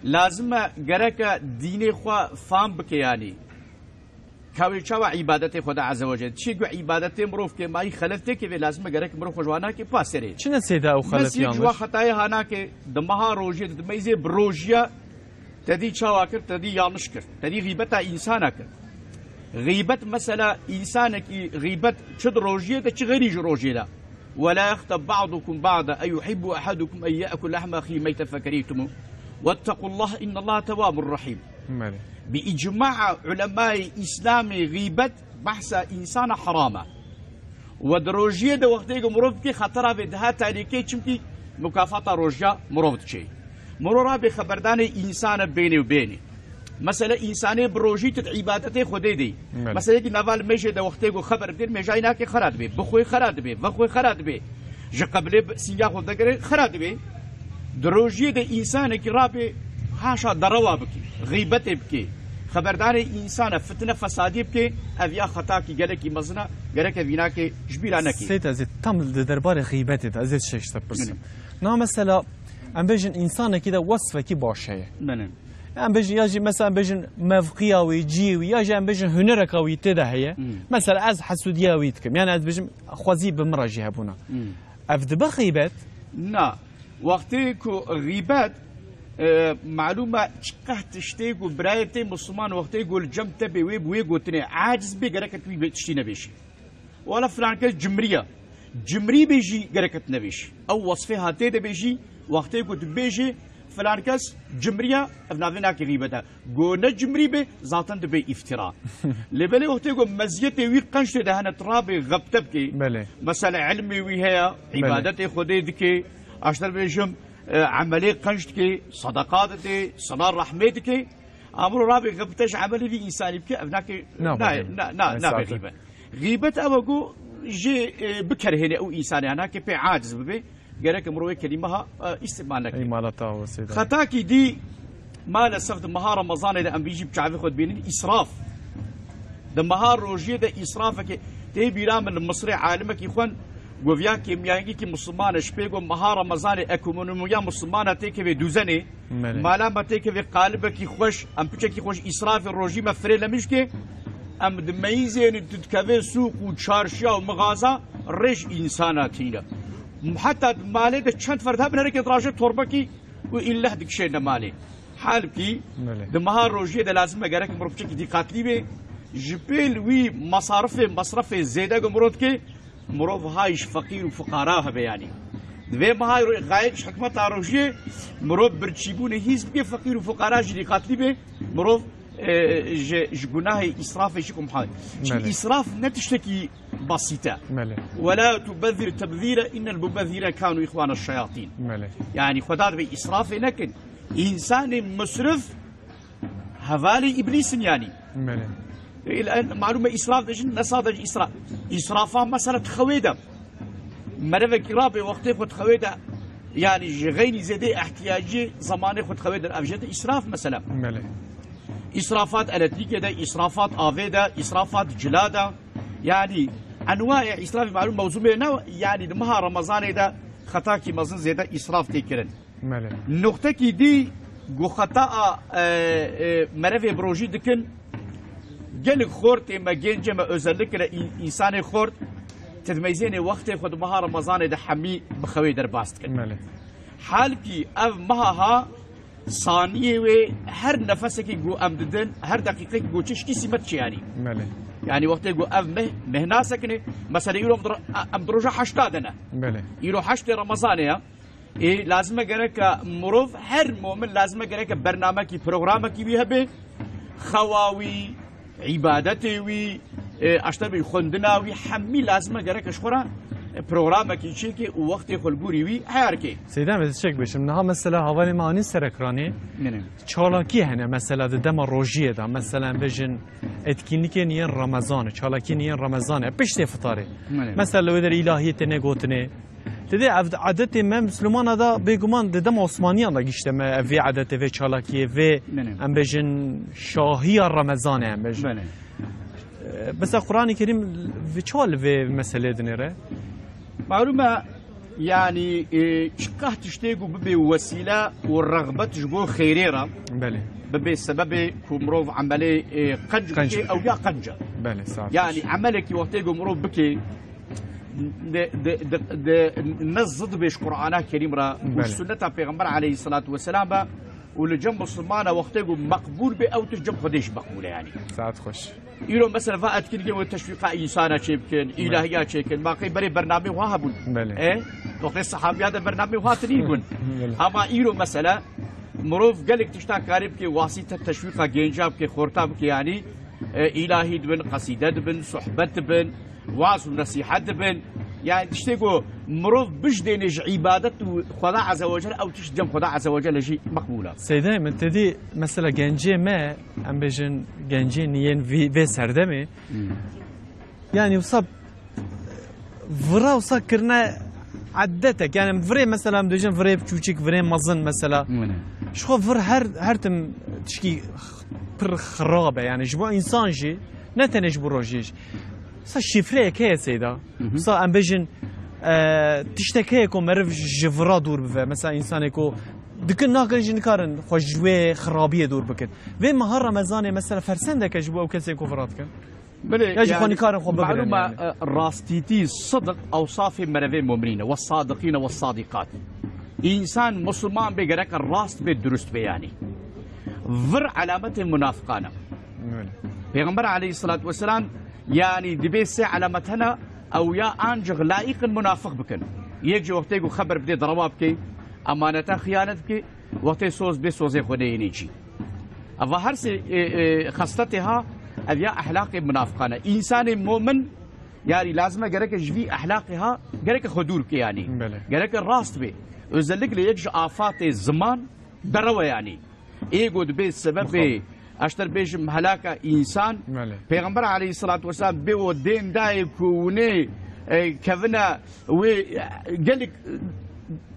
لازم گرك ديني خوا فام بك يعني كاوي چاوا عبادت خدا عز وجل چي گو عبادت مروف کے ماي خلفته کے لازم گرك مروف خوانا کے پاسره چنه سيدا او خلف يانلش مسيح خطايا هانا کے دمها روجي دميزه بروجيا تدي شواكر تدي يانشكر تدي غيبتها إنسانك غيبة مثلا إنسانك غيبة شد روجية تش غيري روجية ولا يغتب بعضكم بعضا أيحب أحدكم أن يأكل لحم أخيه ميتا فكرهتموه واتقوا الله إن الله تواب رحيم بإجماع علماء الإسلام غيبة بحث إنسان حرامة ودروجية ده وقتها مروفكي خطرها بدها تاريكي چمكي مكافأة روجية مروفتشي مرورا بخبردان انسان بيني وبيني مثلا انساني بروجي عبادته خودي دي مثلا كي نافال ميجي ده وقتي خبر بدير ميجاينا كي خراد بي بخوي خراد بي بخوي خراد بي ج قبل سيجا خود دغري خراد بي دروجي ده انسان كي رابي هاشا دروا بكي غيبته بكي خبردار انسان فتنه فسادي بكي افيا خطا كي جلكي مزنا جلك فينا كي جبيلانكي سيت از تم دربار غيبته از شش برسم نا مثلا ام بيجن انسان كده وصفه كي باشه منن ام بيجن يجي مثلا بيجن مفقياوي جيوي يجي ام بيجن هنركاوي تده هي مثلا از حسودياويتكم يعني از بيجن خوازي بمراجي هبونا افد بغيبات نا وقتي كو غيبات معلومه قحت تشتيق وبرايتي مسلمان وقت يقول جم تبي ويقول عاجز بقرك تبي تشتي نبيش ولا فلان كل جمري بيجي قرك نبيش او وصفها تيدا بيجي وقت يقول بيجي فلان كس جمريا افنافنا كغيبته قلنا جمري به ذاتن دبي افتراء لبلي وقت يقول مزيتي وي قنشت دهنا ترابي غبتبكي مثلا علمي وهي عبادتي خدي ذكي اشتر بيجم عملي قنشتكي صدقاتك صنار رحمتك امر رابي غبتش عملي دي انساني بك ابناك نا غيبه غيبه ابغو جي بكر هنا او انسان انا كيف عاجز ببي قالك مروي كلمه استعمالك اي مالتا وسيد خطاكي دي ما لسفت مهاره رمضان اذا ام بيجي بشعبي خد بين اسراف ده مهار روجيه ده اسرافك تي بيرام المصري عالمك يخون گویا کیمیایی که مسلمان شپیگو مهار رمضان اکونومیا مسلمان تیکه به دوزنی مالا ما تیکه به قالب کی خوش ام پچه کی خوش اسراف روجی مفری لمیش که ام دمیزه تتکوه سوق و چارشیا و مغازه رش انساناتینا حتى مالي ده چند فرد هم نركض راجع تربة کی و إلا هديك شيء نمالي حال کی ده مهار روجيه ده لازم اگرك مربچه کی دقاتلی به جبل وی مصرف زیاده گمرود که مروف هايش فقير وفقراء بياني دوی مهاي غايش حكمت روجيه مروف برچيبون هيز بي فقير وفقراء جدي قاتلي به مروف جناه إسراف يشكم حال إسراف نتشتكي بسيطة ولا تبذر تبذيرا إن المبذرين كانوا إخوان الشياطين يعني خدار بإسراف لكن إنسان مسرف هوالي إبليس يعني الآن معلومة إسراف دجن نصادج إسرافا مسألة خويدة مرة كرابي وقتي خد خويدة يعني غيني زيادة احتياجي زماني خد خويدة الأبجد إسراف مثلا إسرافات ألتريكية ده إسرافات آفيدة إسرافات جلادة يعني أنواع إسراف معلوم موضوع يعني دمها رمضان ده خطاكي مزن زيادة إسراف تكرن نقطة كي دي جو خطأ مرة بروجي دكن جلك خورت ما جنج ما أزلك إنسان خورت تتميزين وقت خد مها رمضان ده حمي بخوي درباست كن حالكي أف مها ثانية و هر نفسك جو أمددن هر دقيقة جو تشكي سمت يعني وقت جو أف مهنا سكنه مثلا يلو أمدروجا حشتادنا يلو حشت رمضان يا إيه لازم أجرك مروف هر مؤمن لازم أجرك برنامج كي برنامج كي بيها به خواوي عبادتي وي اشتر بي خوندنا وي حمي لازم أجرك شخورا برنامج كي شيء ووقت خلقوري وي حياركي سيدنا بتشك بيش منها مثلا هوالي ماني سركراني چالاكي هنا مثلا دم روجيه ده مثلا بجن اتكينيكي نين رمضان چالاكي نين رمضان بيشتي فطاري مثلا لو در الهيه تنگوتنه تدي عادت ما مسلمان هذا بيجمان دم عثمانيان لقيشته ما في عادت في چالاكي في ام بجن شاهي رمضان ام بجن بس القرآن الكريم في چال في مسألة دنيره معلومة يعني شقه تشتيقوا ببي وسيلة والرغبة تجبو خيريرة ببي سبب كمروف عملي قنج أو يا قنجة يعني عملك وقتيقوا مروف بكي نزد بيش قرآن كريم را وش سنة پیغمبر عليه الصلاة والسلام ولجنب الصمانة وقتيقوا مقبول بي أو تجنب خديش مقبولة يعني ساعات خوش يلو مثلا فات كل جو تشويق إنسان شيبكن إلهيات شيكن باقي بري برنامج وهابون إيه وقت الصحابي هذا برنامج وهاتنيكون أما يلو مثلا مروف قالك تشتاق قريب كي واسطة تشويق جنجاب كي خورتاب كي يعني إلهي دبن قصيدة دبن صحبة دبن واعظ ونصيحة دبن يعني تشتاقوا مروف بجدينج عبادة خدا عز وجل أو تشجم خدا عز وجل شيء مقبولة. سيدنا من تدي مثلا جنجي ما أم بجن جنجي نين في سردمي يعني وصب فرا وسكرنا عدتك يعني فري مثلا بجن فري بتشوشك فري مظن مثلا شو فر هرتم تشكي بر خرابة يعني جبوا إنسان جي نتنجبوا روجيج صار شفرة كيا سيدا صار أم بجن تشتكي كم مرف جفرا دور بفه مثلا إنسان كو دكن ناقل جنكارن خوش جوه خرابية دور بكن وين مهار رمضان مثلا فرسنده كجبوا أو كسي كفرات كن يا جخواني كارن خو بقرن معلومة راستيتي صدق أوصاف مرفين مؤمنين والصادقين والصادقات انسان مسلمان بگرک راست به درست بیانی ور علامت منافقانه پیغمبر علیه الصلاة والسلام يعني دبي سي علامتنا او يا انجغ لائق منافق بكن يجي وقت يقول خبر بدي ضربابك امانه خيانتك وقت سوز بسوز خدينيجي اما هرسي خاصتها ابيا اخلاق منافقانه انسان مؤمن يعني لازم جرك جفي اخلاقها جرك خدورك يعني جرك الراست بي özellikle يجي آفات الزمان دروا يعني ايجو دبي السبب اشتر بيجم هلاك انسان پیغمبر عليه الصلاه والسلام بيو دين داي كوني كفنا و قالك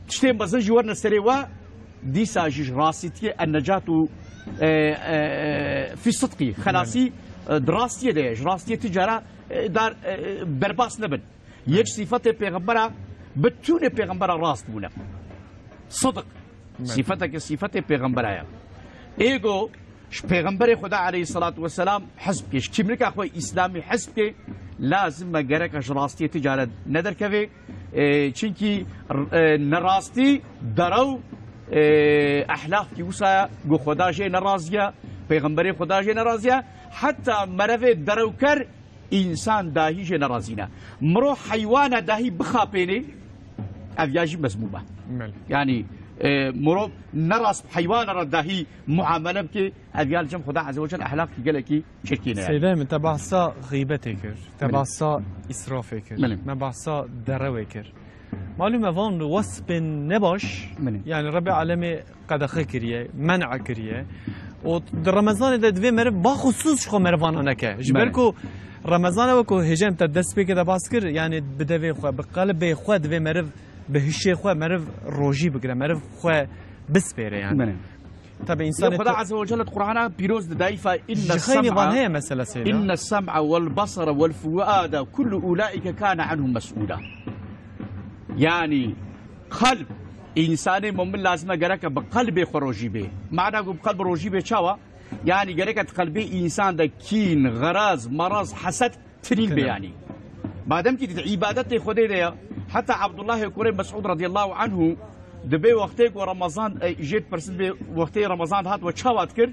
تشتي مزج ورنا سريوا دي ساجي راستي النجاة في صدقي خلاصي دراستي ديج راستي تجاره دار برباس نبن يج صفات پیغمبر بتونه پیغمبر راست بونه صدق صفتك صفات پیغمبر ايا ايجو پیغمبر خدا علیه الصلاة والسلام حزب کش چیمرک اخوی اسلامی حزب که لازم مگرک راستی تجارت ندر کوي چونکی نراستی درو احلاف کی وسا گو خدا جه نرازیا پیغمبر خدا جه نرازیا حتی مرو درو کر انسان داهی جه نرازینا مرو حیوان داهی بخاپینی اویاجی مذمومه يعني مرو نراس حيوان رداهي معامله بك اذيال جم خدا عز وجل احلاق قالكي شكينا سيدي من تبعصا غيبتك تبعصا اسرافك ما بعصا درويك معلومه فان وصف نباش يعني ربي عالمي قد خكريه منع كريه و رمضان ده دوی مر با خصوص خو مروانه که جبركو رمضان وكو هجم تدس بك ده باسكر يعني بدوي خو بقلب خو دوی مر بهشي خو مرف روجي بكره مرف خو بسبيره يعني طبعا انسان خدا عز وجل القران بيروز دايفه ان السمع والبصر والفؤاد كل اولئك كان عنهم مسؤولا يعني قلب انسان مؤمن لازم جرك بقلب خروجي به معنى بقلب روجي به شوا يعني جرك قلبي انسان ده كين غراز مرض حسد ترين يعني بعدم كي عبادته خدي ده حتى عبد الله كوري مسعود رضي الله عنه دبي وقتك ورمضان جيت برسل وقت رمضان هات وشاوات كر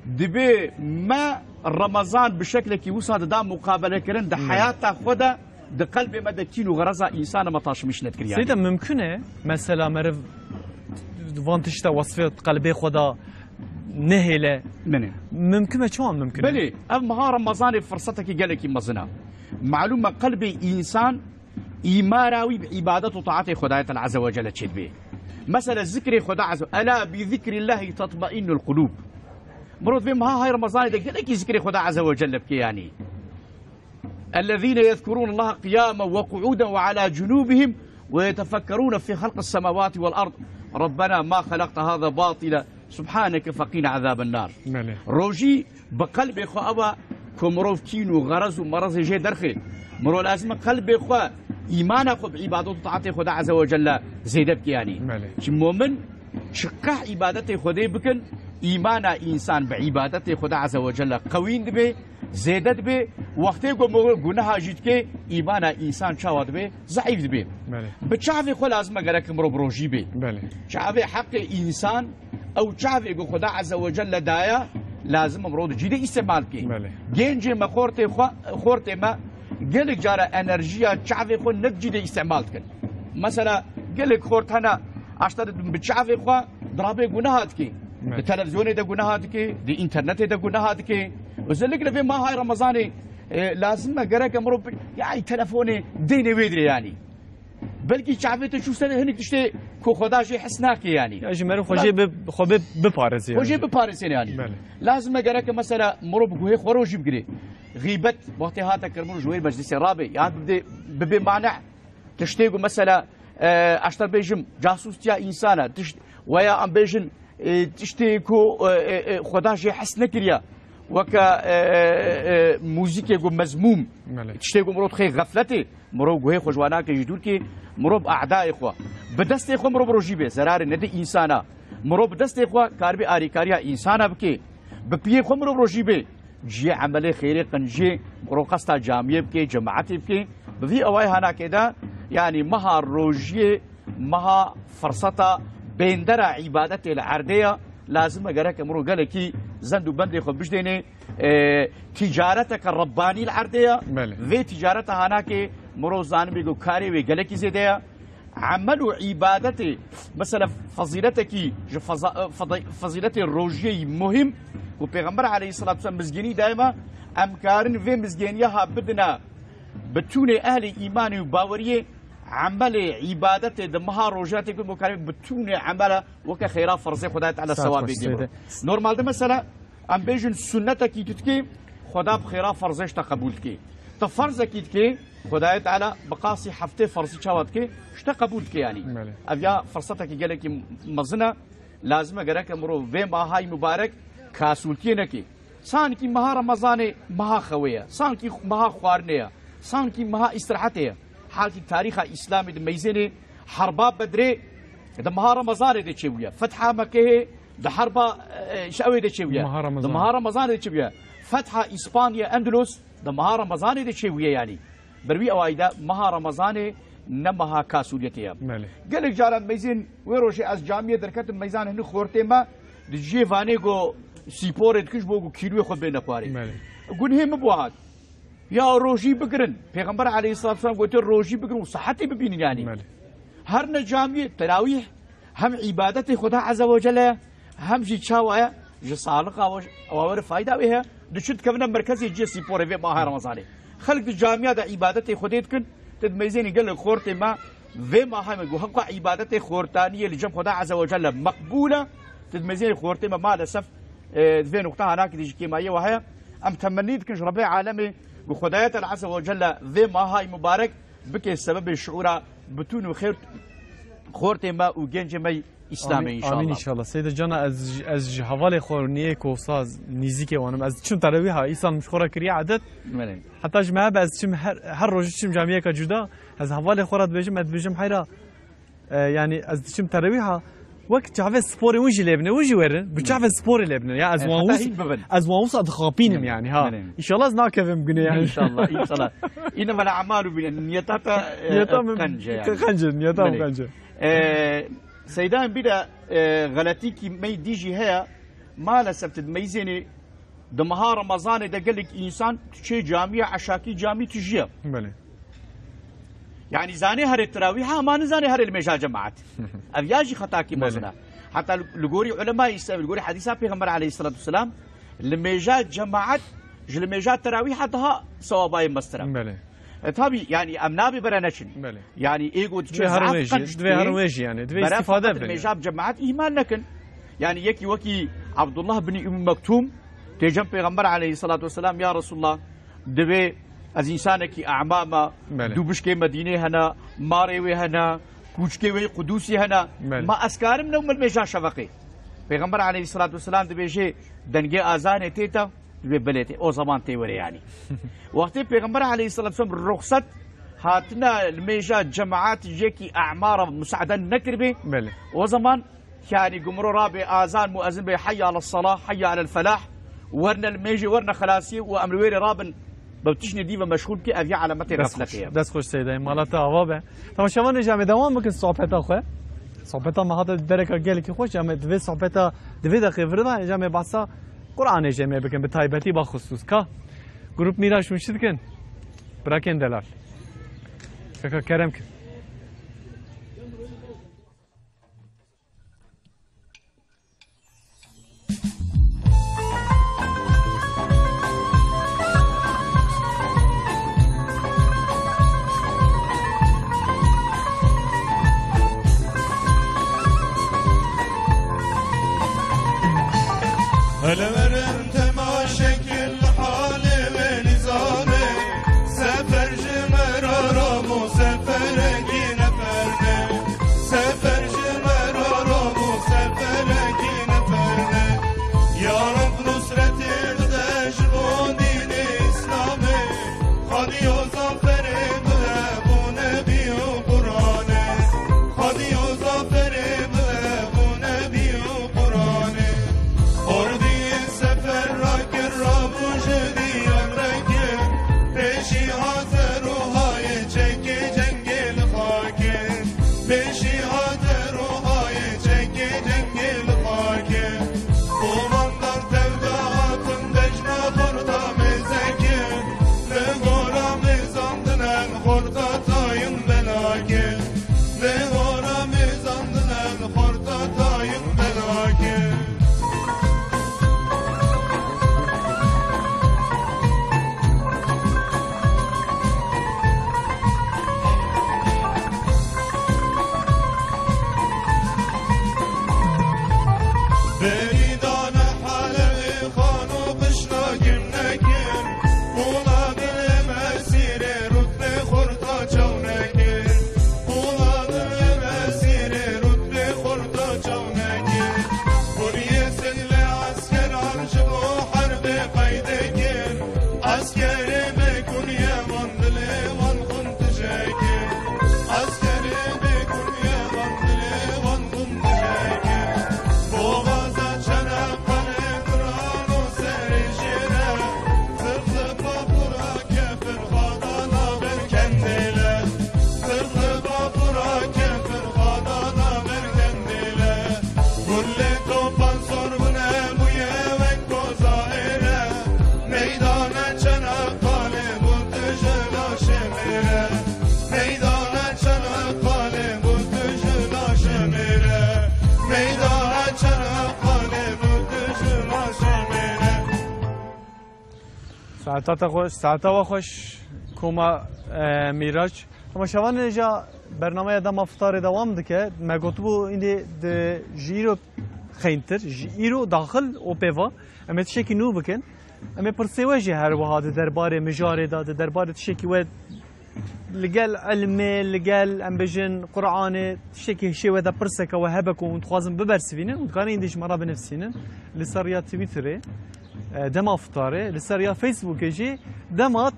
دبي ما رمضان بشكل كي وصل دا مقابله كرن ده حياته خدا ده قلبي ما دكين وغرزه انسان ما طاش مش نتكر يعني سيدا ممكنه مثلا مرف فانتشتا وصفه قلبي خدا نهله ممكن شلون ممكن بلي اما رمضان فرصتك قالك مزنا معلومه قلبي انسان إيماراوي بعبادة وطاعة خداية عز وجل تشد به مثلا ذكر خدا عز وجل ألا بذكر الله تطمئن القلوب مرات بهم هاي رمضان ده لك ذكر خدا عز وجل بك يعني الذين يذكرون الله قياما وقعودا وعلى جنوبهم ويتفكرون في خلق السماوات والأرض ربنا ما خلقت هذا باطلا سبحانك فقنا عذاب النار روجي بقلب خوا كمروف كينو غرز ومرض جي درخي مرو لازم قلب خوا إيمان أخو بعبادة وطاعة خدا عز وجل زيدك يعني مؤمن شقح عبادة خدا بكن إيمان إنسان بعبادة خدا عز وجل قوين دبي زيدت به وقتی گناه جد که ایمان انسان شاود به ضعیف به بچاوی خود لازم گرک مرو بروجی به چاوی حق انسان او چاوی گو خدا عز وجل دایا لازم مرو جدی استعمال کی گنج ما خورت ما گلک جاره انرژیا چاوی خود نجدی استعمال کن مثلا گلک خورت هنا اشتر بچاوی خود درابه گناهات کی التلفزيون ده جناهات كي دي انترنت ده جناهات كي وزلك لفي ما هاي رمضاني لازم قرأك مرو يعني تلفوني ديني ويدري يعني بلكي شعبيته شو سنه هنيك تشتي كو خداش يحسناك يعني يا جماعه خوجي بباريس يعني خوجي بباريس يعني لازم قرأك مثلا مرو بقوي خروج بقري غيبت وقت هذا كرمون جوير مجلس الرابع يعني بمعنى تشتيقوا مثلا اشتر بيجم جاسوس يا انسانه ويا ام بيجن تشتيكو خداش يحس نكريا وكا موزيك يقول مزموم تشتيكو مرو تخي غفلتي مرو غوي خوجواناك يجدور كي مرو باعداء اخوا بدست اخوا مرو بروجيبه زرار ندي انسانا مرو بدست اخوا كاربي اريكاريا انسانا بكي ببي اخوا مرو بروجيبه جي عملي خيري قنجي مرو قستا جامعه بكي جماعتي بكي بفي اواي هنا كده يعني مهار روجي مها فرصة بيندرا عبادة العردية لازم أجرك أمره قال كي زندو بندي خو بجديني تجارتك الرباني العردية في تجارتها هناك مرو زان بيجو كاري وقال كي زيدية عملوا عبادتي مثلا فضيلتك فضيلتي الروجي مهم وبيغمبر عليه الصلاة والسلام مزجيني دائما أمكارن في مزجينيها بدنا بتوني أهل إيماني وباوريه عمل عبادته دمها روجاتي كل مكان بتوني عمله وكخيرات فرزي خدات على الصواب يجيبه نورمال ده مثلا أم بيجن سنتك يتكي خدا بخيرات فرزيش تقبلتك تفرزك يتكي خدات على بقاسي حفتي فرزي شواتك اشتقبلتك يعني أبيا فرصتك يجيلك مزنا لازم أجرك مرو في ما هاي مبارك كاسولتينك سانكي مها رمضان مها خويه سانكي مها خوارنيه سانكي مها استراحتيه حالتي تاريخ اسلامي دميزني حربا بدري دمها رمضان دي تشويه فتحه مكه ده حربا شاوي دي تشويه دمها رمضان دي تشويه فتحه اسبانيا اندلس دمها رمضان دي تشويه يعني بروي اوايدا مها رمضان نمها كاسوليتيه قال لك جارا ميزين ويروشي از جامعه دركت ميزان هن خورتما دي جيفانيغو سيبورت كش بوغو كيلو خود بين اقواري قول هي مبوهات يا روجي بقرن پیغمبر عليه الصلاه والسلام قلت روجي بقرن وصحتي ببين يعني هرنا جامعه تراويح هم عبادتي خدا عز وجل هم جي تشاويا جي صالقه اور فايده بها دشت كمنا مركزي جي سيبور في ما رمضان خلق الجامعه ده عبادتي خديتكن تدميزين قال لك خورتي ما في ما هاي مقو حق عبادتي خورتانيه اللي جنب خدا عز وجل مقبوله تدميزين خورتي ما للاسف في نقطة هناك دي كيماية وهي أم تمنيت كنش ربيع عالمي بخدايات عز وجل في ما هاي مبارك بكي السبب الشعورة بتون وخير خورتي ما وجنج مي إسلامي إن شاء الله. آمين إن شاء الله. سيد جانا از حوالي خورنيه كوساز نيزيكي وانم از چم ترويها إيسان مشخورة كريه عدد حتى جماعة از چم هر روز چم جامعة كجدا از حوالي خورات بيجم از بيجم حيرا يعني از چم ترويها وقت شعب سبوري وجي لبنان وجي ورن بشعب سبوري لبنان يا أزواوس أدخابينهم يعني ها إن شاء الله زنا كيفهم قني يعني إن شاء الله إن شاء الله إنما الأعمال بالنياتا خنجة نياتا خنجة سيدان بدا غلطي كي مي ديجي هي ما لسبت ميزيني دمها رمضان ده قال لك إنسان شيء جامعة عشاكي جامعة تجيه يعني زاني هر التراويح ما نزاني هر المجا جماعات أبياجي خطاكي مزنا حتى لقوري علماء يسأل لقوري حديثة پیغمبر عليه الصلاة والسلام المجا جماعات المجا تراويح ده صواباي مسترا طبي يعني أمنابي برانشن يعني إيجو دوي هرويجي يعني دوي استفادة المجا جماعات إيمان لكن يعني يكي وكي عبد الله بن أم مكتوم تجمع پیغمبر عليه الصلاة والسلام يا رسول الله دوي از انسانك اعماما دوبشكي مدينه هنا ماريوي هنا كوچكي وي قدوسي هنا ما اسكارم نوم المجا شفقي پیغمبر عليه الصلاه والسلام دبيجي دنگي اذان تيتا ببليتي او زمان تيوري يعني وقت پیغمبر عليه الصلاه والسلام رخصت هاتنا المجا جماعات جيكي اعمار مساعده نكربي وزمان يعني قمرو رابع اذان مؤذن بي حي على الصلاه حي على الفلاح ورنا الميجي ورنا خلاصي وامرويري رابن بتشني ديما مشغول كي افيا علامات غفلتيه دست خوش سيداي مالتا اوابه تمام شما نجام دوام بكن صحبتا خو صحبتا ما هذا الدرك قال لك خوش جام دبي صحبتا دبي دقيقه فردا نجام باسا قران جام بكن بتايبتي بخصوص كا جروب ميراش مشتكن براكن دلال كاكا كرمك هلا ورم تماشك الحال ونزانه سفر جمرارم و سفرکی نفرده سفر جمرارم و سفرکی نفرده یا رب نصرت دش و دین اسلامه خادی و زافر بو نبی و قرآنه خادی و زافر بو نبی و قرآنه Beşi hater ruhayı çekecek gel pake Kumandar tevdaatın decna kurda mezeki Ne gora mezandınen kurda tayın belaki Ne gora mezandınen kurda tayın belaki Beridana halevi khanu qışna gimnekir Ula dilim esiri rütbe khurda çavnekir Ula dilim esiri rütbe khurda çavnekir Kuriye senle asker arşı bu harbi kaydekir Askeri bekun yaman dili van kuntijekir Askeri bekun yaman dili van kuntijekir Boğaza Çanakkale Kur'an-ı serişine Sırtlı babura kefir kadana ver kendile Sırtlı babura kefir kadana ver kendile Kulle topan sorbune bu yevek kozaire Meydana Çanakkale bu tüjüla şemire Meydana Çanakkale bu tüjüla şemire Meydana Çanakkale bu tüjüla şemire ساعتا خوش کوما میراج اما شوان نجا برنامه دام افطار دوام دکه ما گفتبو ایندی د جیرو خینتر جیرو داخل او پیوا اما تشکی نو بکن اما پرسیواجی هر وها د درباره مجاره دا د درباره تشکی ود لقال علمي لقال ام بجن قرآن تشكي شيء وذا برسك وهبك وتخازن ببرسفينن وكان ينديش مرة بنفسينن لسريا تويتري دما افطاري لسريا فيسبوك جي دما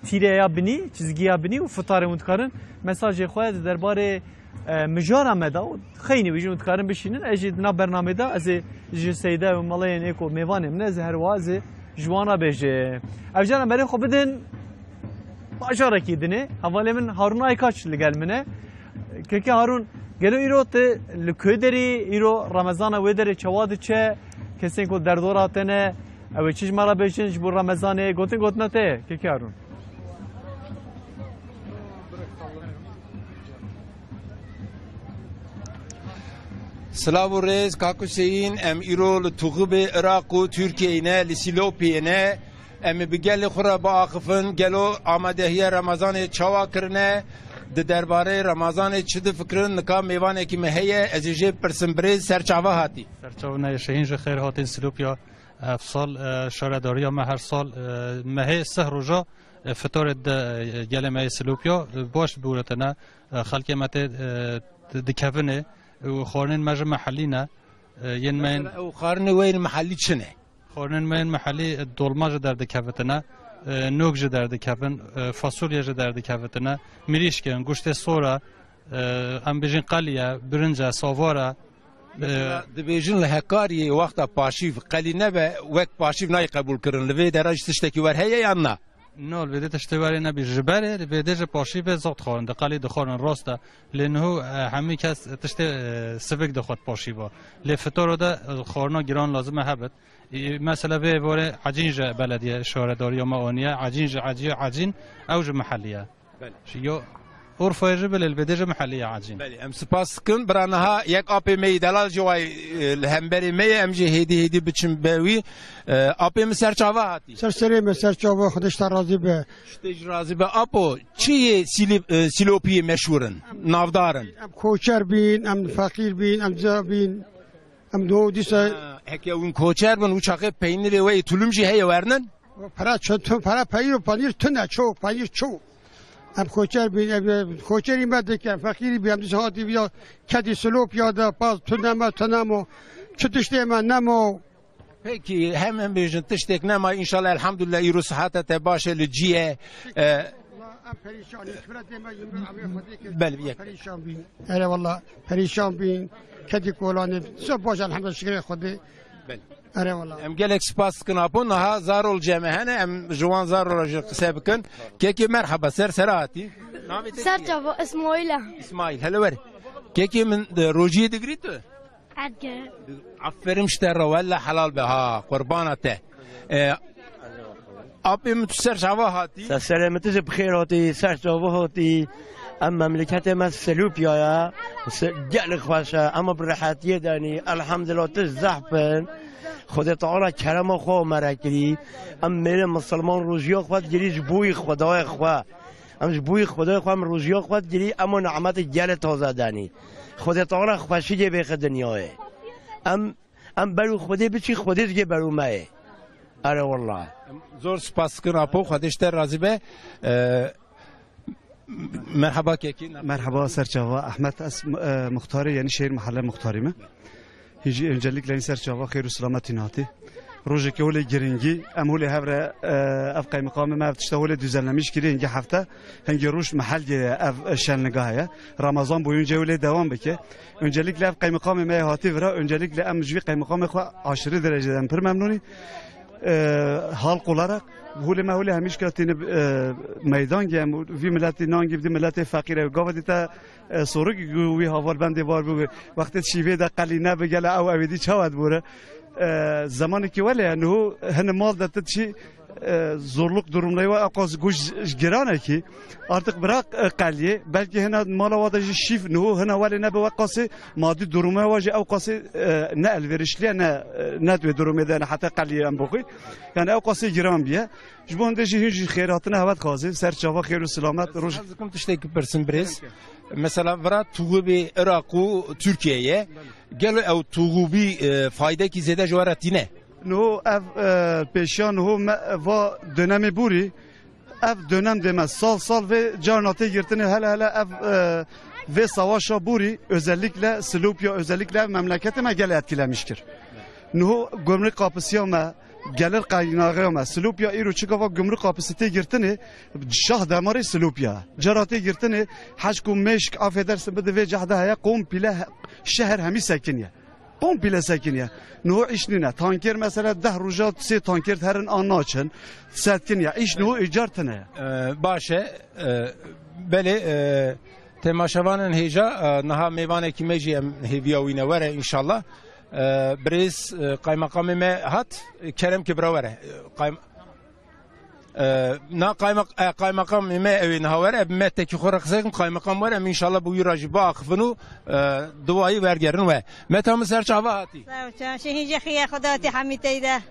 تيريا بني çizgiya بني وفطاري متكرن مساج خويا درباره مجارا مدا خيني بيجي متكرن بشينن اجي دنا برنامه دا از جي سيده وملاين ايكو ميوان من زهر واز جوانا بيجي افجانا بري خو بدن باشاره كيدني حواله من هارون ايكاچ لگل منه كيكي هارون گلو ايرو ت لكودري ايرو رمضان ودري چواد چه كسين کو دردوراتنه او چيج مرا بيشنج بو رمضان گوتن گوتنته كيكي هارون سلاو ريز كاكو سين ام ايرو لتوغب عراق و تركيا لسيلوبيا ام بگل خورا با آخفن گلو آمده هی رمضان چوا کرنه د درباره رمضان چد فکرن نکا میوانه کی مهیه ازیجه پرسمبری سرچاوه هاتی سرچاوه شهین خیر هاتین سلوپیا افصال شارداری ما هر سال مهی سه روزا فطار گل مهی سلوپیا باش بورتنا خلک مت دکفنه و خورن مج محلی نه ین من او خورن وین محلی چنه خورن من محلی دولماج در دکفتنا نوگج در دکفن فاصولیه در دکفتنا میریشکن گوشت سورا ام بجین قلیه برنجه ساوارا دبیجن لهکاری وقت پاشیف قلی نبه وقت پاشیف نای قبول کرن لوی درج تشتکی ور هيا یا نه نول بده تشتواری نبی جبره بده ج پاشیف زغت خورن دقلی دخورن راسته لانه همه کس تشت سبک دخوت پاشیبا لفتارو ده خورنا گران لازمه هبت مثلا به وره عجین بلدیه شهرداری ما اونیه عجین اوج محلیه بله یا عرفه جبل البدج محلیه عجین بله ام سپاس کن برانها یک آپ می دلال جوای همبری می ام جه هدی بچم بوی آپ مسرچاوه هاتی سرسری مسرچاوه خودش راضی به شتج راضی به اپو چی سیلوپی مشهورن نافدارن ام کوچر بین ام فقیر بین ام زابین ام دو دیسا هکی اون کوچر بن uçağı peyniri ve tulumcu heye vernen para çötün para payır panir tüne çok panir çok ام کوچر بین کوچری مدکن فقیری بیم دیس هاتی بیا کدی سلوپ یادا باز تنمو çötüşte من نمو peki hemen bir tıştek nema inşallah elhamdülillah iru sıhhate tebaşe liciye بله یک پریشان بین اره والله پریشان بین کدی کولانی سب باش الحمدلله شکر خدا اره والله ام gelek spas kınapon ha zarol cemehane em juan zarol qise bikin keki merhaba serati سرچاوا اسماعیل İsmail hele ver keki min rojiye digrit عدگه aferin işlerre valla halal be ha kurbanate abi mütser şava hati سلامتش بخیر هاتی سر جاوه هاتی ام مملکت ما سلوپیا یا گل خوشه اما برحاتیه دانی الحمدلله تش زحفن خدا تعالی کرم خو مرکری ام میره مسلمان روزیا خود گری جبوی خدای خوا ام جبوی خدای خوا ام روزیا خود گری اما نعمت گل تازه دانی خدا تعالی خوشی به دنیاه ام برو خدا بچی خودت گه برو ماه اره والله zor spas kınapo kardeşler razı be merhaba keki merhaba serçava Ahmet muhtari yani şehir mahalle muhtari mi? Hiç öncelikle serçava hayırlı selametin hati. Roje ki öyle giringi amule havre ev kaymakamı mevtişte öyle düzenlemiş giringi hafta hangi ruş mahalli ev şenligahaya Ramazan boyunca öyle devam beke. Öncelikle ev kaymakamı mevhati vira öncelikle emcvi kaymakamı aşırı dereceden pır memnuni. halk olarak hule mahule hemiş katini meydan gem vi milleti nan gibi milleti fakire gavadi ta soru vi haval bende var bu vakti şive de qaline be gele av evdi çavad bura zamanı ki vele yani hu hani mal da tçi zorluk durumları ve akaz guş girana ki artık bırak qaliye belki hena mala vadacı şif nu hena vele ne be vakası maddi duruma vaje avqası ne elverişli ne ve durumu da hatta qaliye am boği yani avqası giran biye jbonde hiç khairatına havat qazi serçava khairu selamet ruj azkum tişteki persin brez mesela vara tuğubi Irak'u Türkiye'ye gel ev tuğubi fayda ki zede jwaratine no ev peşan ho va dönemi buri ev dönem demez sal ve canate girtini hele ev ve savaşa buri özellikle Silopya özellikle memleketime gel etkilemiştir. No gümrük kapısıyama gelir kaynağıma Silopya iro çıkava gümrük kapısite girtini şah damarı Silopya carate girtini haşkum meşk affedersin bide ve cahdaya komple şehir hemi sakiniye komple sakiniye no işnine tanker mesela 10 roja 3 tanker herin annaçın sakiniye iş no icartine başe beli temaşavanın heja naha meyvane ki meciyem heviyawine vere inşallah بريس قايمقام ما هات كلام كبر وره نا قايمقام ما اوين هوره ما تكي خرقسك قايمقام وره ان شاء الله بو يراج باقفنو دواي ورگرن و متى مسر چاوا هاتي شهيجي خيا خداتي حميتيده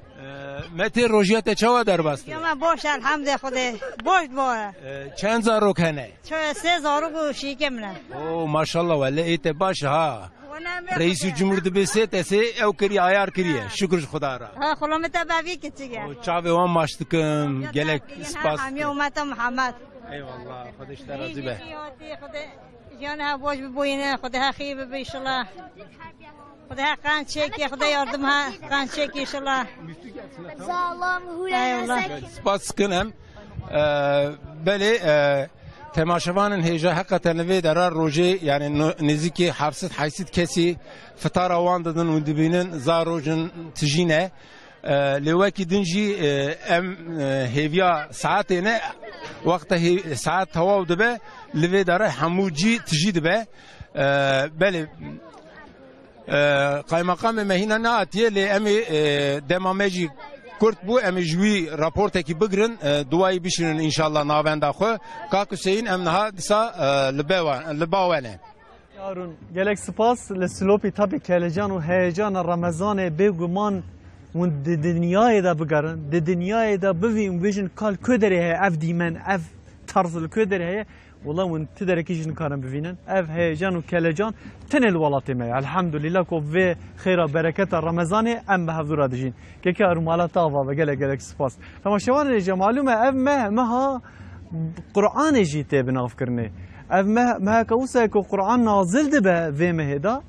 متى روجيت چوا در باست يوم باش الحمد خدا باش با چند زارو کنه 3 زارو شيكمنا او ماشاءالله ولا ايت باش ها رئیس جمهور دبسته تسه او کری ayar kiriye şükür Xuda ra ha xulomete bavi keçige çave wan maştıkım gelek spas hami ummata Muhammed eyvallah Xuda işte razı be Xuda yana boş boyuna Xuda xeyib be inşallah Xuda kan çeki Xuda yardım ha kan çeki inşallah Sağlam huyana spas kınem beli temaşavanın heja hakikaten ve darar roje yani neziki hafsat haysit kesi fitara wandadın undibinin zarojun tijine lewaki dinji em hevya saatine vakta saat tavav dibe leve dara hamuci tiji dibe beli kaymakam mehina naatiye le emi demameci kurt bu em jwi raporteki bigrin duayı bişirin inşallah navenda xo Kak Hüseyin em naha disa libawane yarın gelek spas le Silopi tabi kelecan u heyecan Ramazan beguman und de dünyaya da bigarin de dünyaya da bivin vision kal ködere he ev dimen ev tarzıl ködere he والله وين تدرك يجي نكارن بفينن اف هيجان وكلجان تنل ولاتمه الحمد لله كو في خير بركه رمضان ام بهذورا دجين كيكا رمالا طافا بقلق قلق سباس فما شوان يجي معلومه اف مها قران جيته بنافكرني اف ما كوسا كو قران نازل دبه في مهدا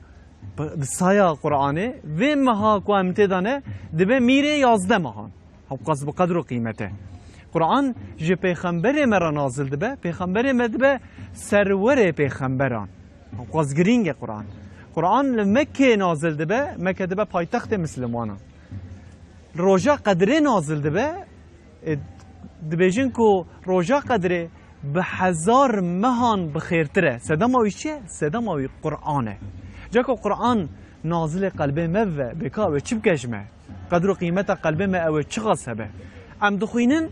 بسايا قراني في مها كو امتدانه دبه ميره يازده مهان حقاس بقدر قيمته Kur'an ji peyxembere me nazil dibe, peyxembere me dibe serwere peyxemberan. Qaz giringe Kur'an. Kur'an li Mekke nazil dibe, Mekke dibe paytaxte Müslümanan. روجا قدره نازل دبه دبیجن کو روجا قدره به 1000 مهان بخیرتره سدماوی چیه؟ سدماوی قرآنه جا که قرآن نازل قلبه موه بکا و چی بکشمه قدر و قیمت قلبه ما او چغاز هبه ام دخوینن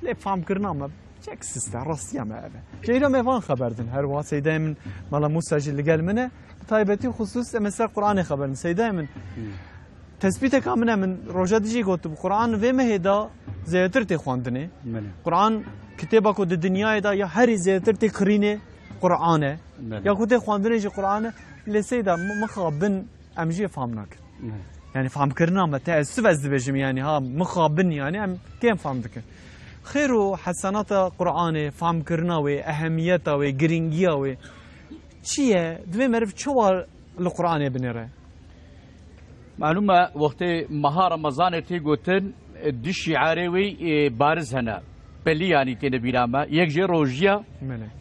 لی فهم کرنا ما چک سیسته راستی هم هبه جایرا میوان خبردن هر وقت سیده من مالا موساجی لگل منه طایبتی خصوص مثل قرآن خبرن سیده من تثبیت کامنه من روجا دیجی گوتو قرآن و مهدا زیادتر تی خواندنه قرآن کتابه کو د دنیای دا یا هر زیادتر تی قرینه قرآنه یا کو تی خواندنه جی قرآنه لسیدا مخابن امجی فهم نکن يعني فهم كرنا ما تأسف از دبجم يعني ها مخابن يعني ام كيف فهم دك خير وحسنات قرآن فهم كرنا وأهميته وجرينجيا و چیه دوی مرف چوار القرآن بنره معلومه وقت مها رمضان تی گوتن دی شعاره وی بارز هنا بلی يعني تي نبيراما يكجي روجيا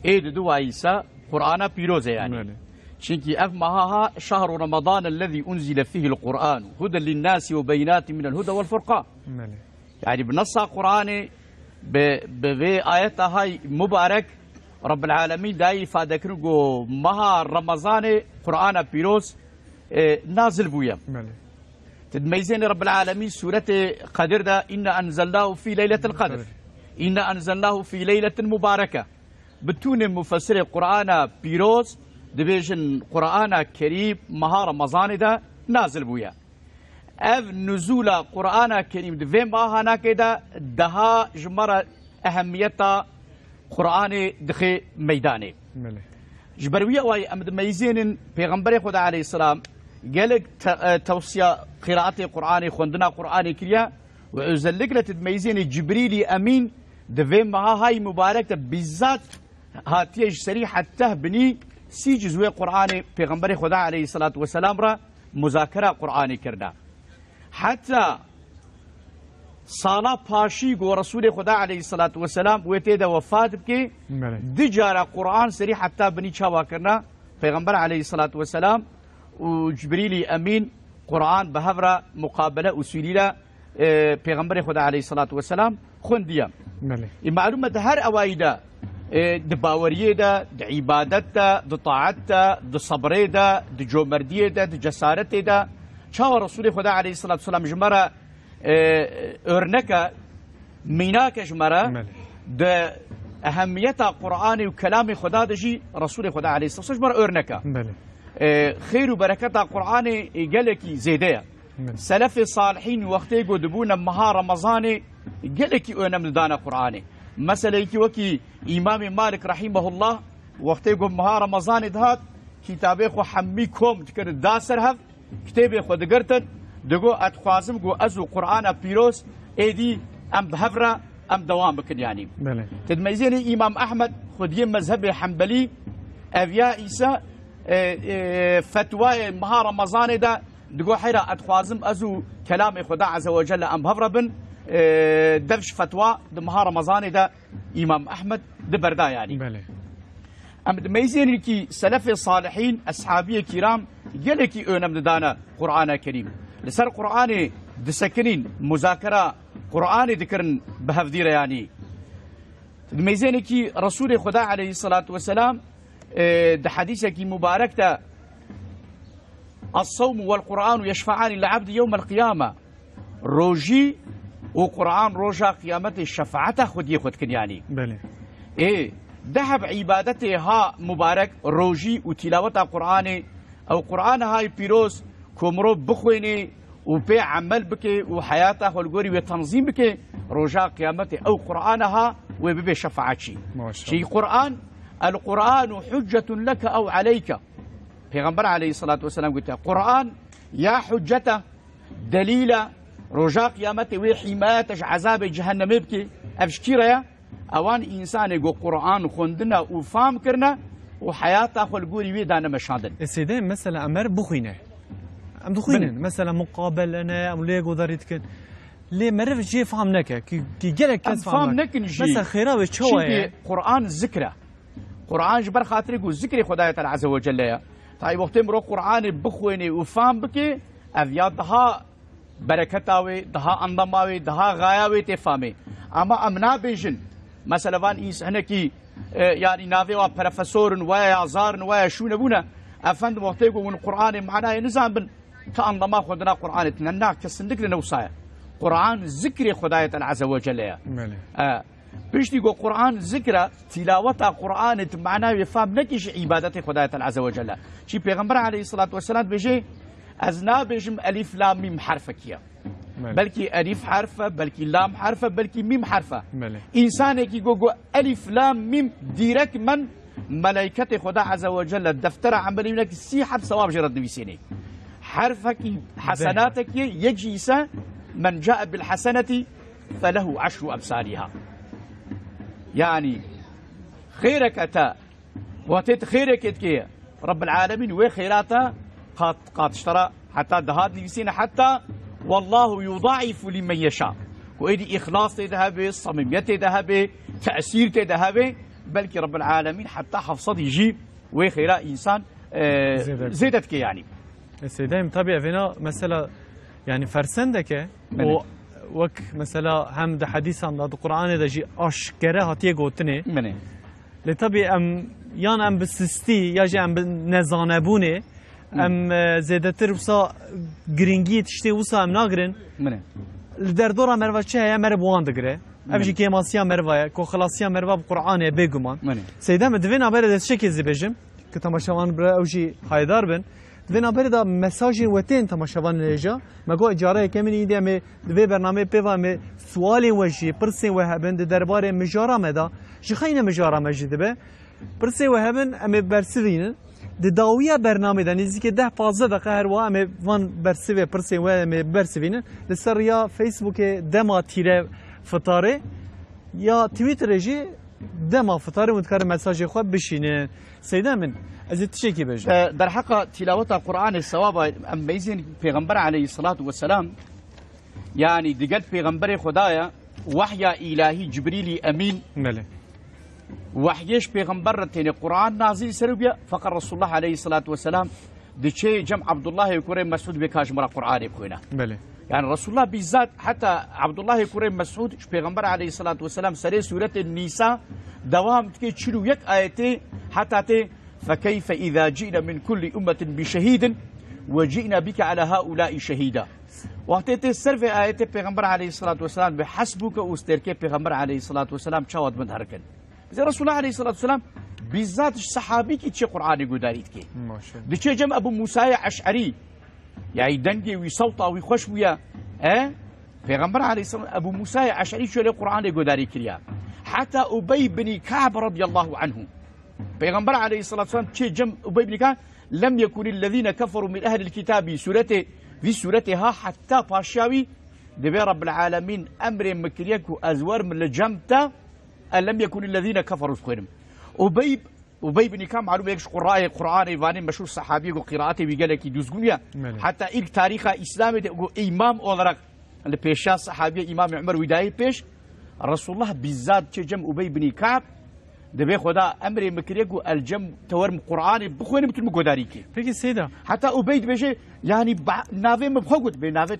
ايد دو عيسى قرآن بيروزه يعني شنكي اف مها شهر رمضان الذي انزل فيه القرآن هدى للناس وبينات من الهدى والفرقان يعني بنص قرآن بآياتها هاي مبارك رب العالمين داي فادكرو مها رمضان قرآن بيروز نازل بويا تدميزين رب العالمين سورة قدر دا إن أنزلناه في ليلة القدر إن أنزلناه في ليلة مباركة بتون مفسر القرآن بيروز دبيجن قرآن كريم مها رمضان دا نازل بويا اف نزول قرآن كريم دفين باها ناكدا دها جمرة أهميتا قرآن دخي ميداني جبروية واي أمد ميزين پیغمبر خدا عليه السلام قالك توصية قراءة قرآن خوندنا قرآن كريا وعزلك لتدميزين جبريلي أمين دفين معها هاي مباركة بالذات هاتيج سريحة تهبني سي جزوي قرآن پیغمبر خدا عليه الصلاة والسلام را مذاكرة قرآن كرنا حتى صالة پاشي و رسول خدا عليه الصلاة والسلام ويتيدا وفات بكي دجارة قرآن سريحة تهبني چاوا كرنا پیغمبر عليه الصلاة والسلام وجبريلي أمين قرآن بهفرة مقابلة أسوليلة پیغمبر خدا عليه الصلاة والسلام خونديا معلومة هر أوايدا د باوريه ده د عبادت ده د طاعت ده د صبر ده د جومرديه ده د جسارت ده چاو رسول خدا عليه الصلاة والسلام جمره ارنكا ميناك جمره د أهمية قرآن وكلام خدا دجي رسول خدا عليه الصلاة والسلام جمره ارنكا خير وبركة قرآن قالكي زيدية سلف صالحين وقتي قدبونا مها رمضان قالكي اونم دانا قرآن مثلا يكي وكي إمام مالك رحمه الله وقت يقول مها رمضان دهات كتابي خو حمي كوم تكر داسر هف كتابي خو دقرتن دقو أتخوازم قو أزو قرآن بيروس ايدي أم بهفرة أم دوام بكن يعني تدميزيني إمام أحمد خديم مذهب حنبلي أفيا إيسا فتوى مها رمضان ده دقو حيرا أتخوازم أزو كلام خدا عز وجل أم بهفرة بن دفش فتوى دمها رمضان ده إمام أحمد دبردا يعني أم دميزين كي سلف الصالحين أصحابي كرام يلكي أونم دانا قرآن كريم لسر قرآن دسكنين مذاكرة قرآن ذكرن بهفدير يعني دميزين كي رسول خدا عليه الصلاة والسلام ده حديثة كي مبارك ده الصوم والقرآن يشفعان للعبد يوم القيامة روجي وقرآن روجا قيامته الشفاعة خد ياخد كن يعني ايه ذهب عبادته ها مبارك روجي وتلاوة قرآن او قرآن هاي بيروز كومرو بخويني وبي عمل بكي وحياته والقوري وتنظيم بكي روجا قيامته او قرآنها وبيبي شفاعتي شي قرآن القرآن حجة لك او عليك پیغمبر عليه الصلاة والسلام قلت قرآن يا حجته دليل رجاء قيامته وحمايتش عذاب جهنم يبكي أفشكيرا أوان إنسان يقول قرآن خندنا وفهم كرنا وحياته خلقوري ويدانا مشاندن السيدين مثلا أمر بخينه أم دخينه مثلا مقابلنا أم ليقو ذاريتكن ليه مرف جي فهمناك كي جالك كاس فهمناك مثلا خيرا وشوى قرآن الذكرى قرآن جبر خاطرك وذكري خداية عز وجل طيب وقت مرو قرآن بخويني وفهم بكي أفيادها بركتاوي دها انضماوي دها غاياوي تفهمي اما امنا بيجن مثلا وان انسان كي يعني نافي وا بروفيسور ويا زارن ويا شو نبونا افند وقتيغو ون قران معناه نظام بن كانضما خدنا قران تننا كسندك لنوصايا قران ذكر خدايه عز وجل بيش يقول قرآن ذكر تلاوة قرآن معناه يفهم نكش عبادة خداية عز وجل شي پیغمبر عليه الصلاة والسلام بيجي أزنا بيجم ألف لام ميم حرف كيا بلكي ألف حرفة بلكي لام حرفة بلكي ميم حرفة إنسان كي يقول ألف لام ميم ديرك من ملائكة خدا عز وجل الدفتر عملي لك سي حرف ثواب جرد نبيسيني حرفك حسناتك يجيسا من جاء بالحسنة فله 10 أمثالها يعني خيرك أتا وتت خيرك إتكي رب العالمين وخيراته قد اشترى حتى دهات نفسينا حتى والله يضاعف لمن يشاء وإيدي إخلاص تذهب صميمية تذهب تأثير تذهب بلكي رب العالمين حتى حفصد يجيب وخيرا إنسان زيدتك يعني السيدة متابع فينا مثلا يعني فرسندك وك مثلا هم ده حديث عن القرآن ده جي أشكره هاتيه قوتني منه لطبي أم يان أم بسستي يا جي أم نزانبونه أم زيادتر وصا جرينجي تشتي وصا أم ناقرن منه الدردورة مروة چه هيا مرب وان دقره أفجي كيماسيا مروة كو خلاصيا مروة بقرآن بيقومان سيدا مدفين عبارة دست شكل زبجم كتماشوان برا أوجي هايدار بن دفين عبارة دا مساج وتين تماشوان نجا مگو اجاره كمين ايدي امي دوی برنامه پیوا امي سوالي وجي پرسين وهبن ده درباره مجارة مدا جخين مجارة مجد به پرسين وهبن امي برسوين ده داوية برنامه دا نزيك 10-15 دقيقة هر وا امي وان برسوه پرسين وهمي برسوين لسر يا فيسبوك دما تيره فتاره يا تويتر جي دما فتاره متكرر مساج خو بشينه سيدا من از تشيكي بجا در حق تلاوة القرآن الصواب ام بيزين پیغمبر عليه الصلاة والسلام يعني دقل پیغمبر خدايا وحي إلهي جبريل أمين ملي وحيش پیغمبر تين قرآن نازل سربيا فقر رسول الله عليه الصلاة والسلام دشي جمع عبد الله يكوري مسعود بكاش مرا قرآن يكوينا ملي يعني رسول الله بالذات حتى عبد الله يكوري مسعود پیغمبر عليه الصلاة والسلام سري سورة النساء دوام تكي تشلو يك آيتي حتى تي فكيف إذا جئنا من كل أمة بشهيد وجئنا بك على هؤلاء شهيدا وقتت السر آية پیغمبر عليه الصلاة والسلام بحسبك واستركي پیغمبر عليه الصلاة والسلام شاود من هركن زي رسول الله عليه الصلاة والسلام بالذات صحابي كي تشي قرآن قداريت كي دشي جم أبو موسى أشعري يعني دنجي ويصوتا ويخش ويا پیغمبر عليه الصلاة والسلام أبو موسى أشعري شو القرآن قداري كريا حتى أبي بن كعب رضي الله عنه پیغمبر عليه الصلاة والسلام چه جم أبي بن كعب لم يكن الذين كفروا من أهل الكتاب في سورتها حتى باشاوي دبي رب العالمين أمر مكريك أزور من الجمتا لم يكن الذين كفروا سخيرهم أبي بن كعب معلوم يكش قرآن يفاني مشهور صحابي وقراءته بيقالك يدوزقونيا حتى إلك تاريخ إسلامي إمام أولرق اللي بيشا صحابي إمام عمر وداي بيش رسول الله بالذات چه جم أبي بن كعب دبي خدا امر مكريكو الجم تورم قران بخوين بتل مقداريكي فيك سيدا حتى ابيد بيجي يعني نافي مبخوت بنافي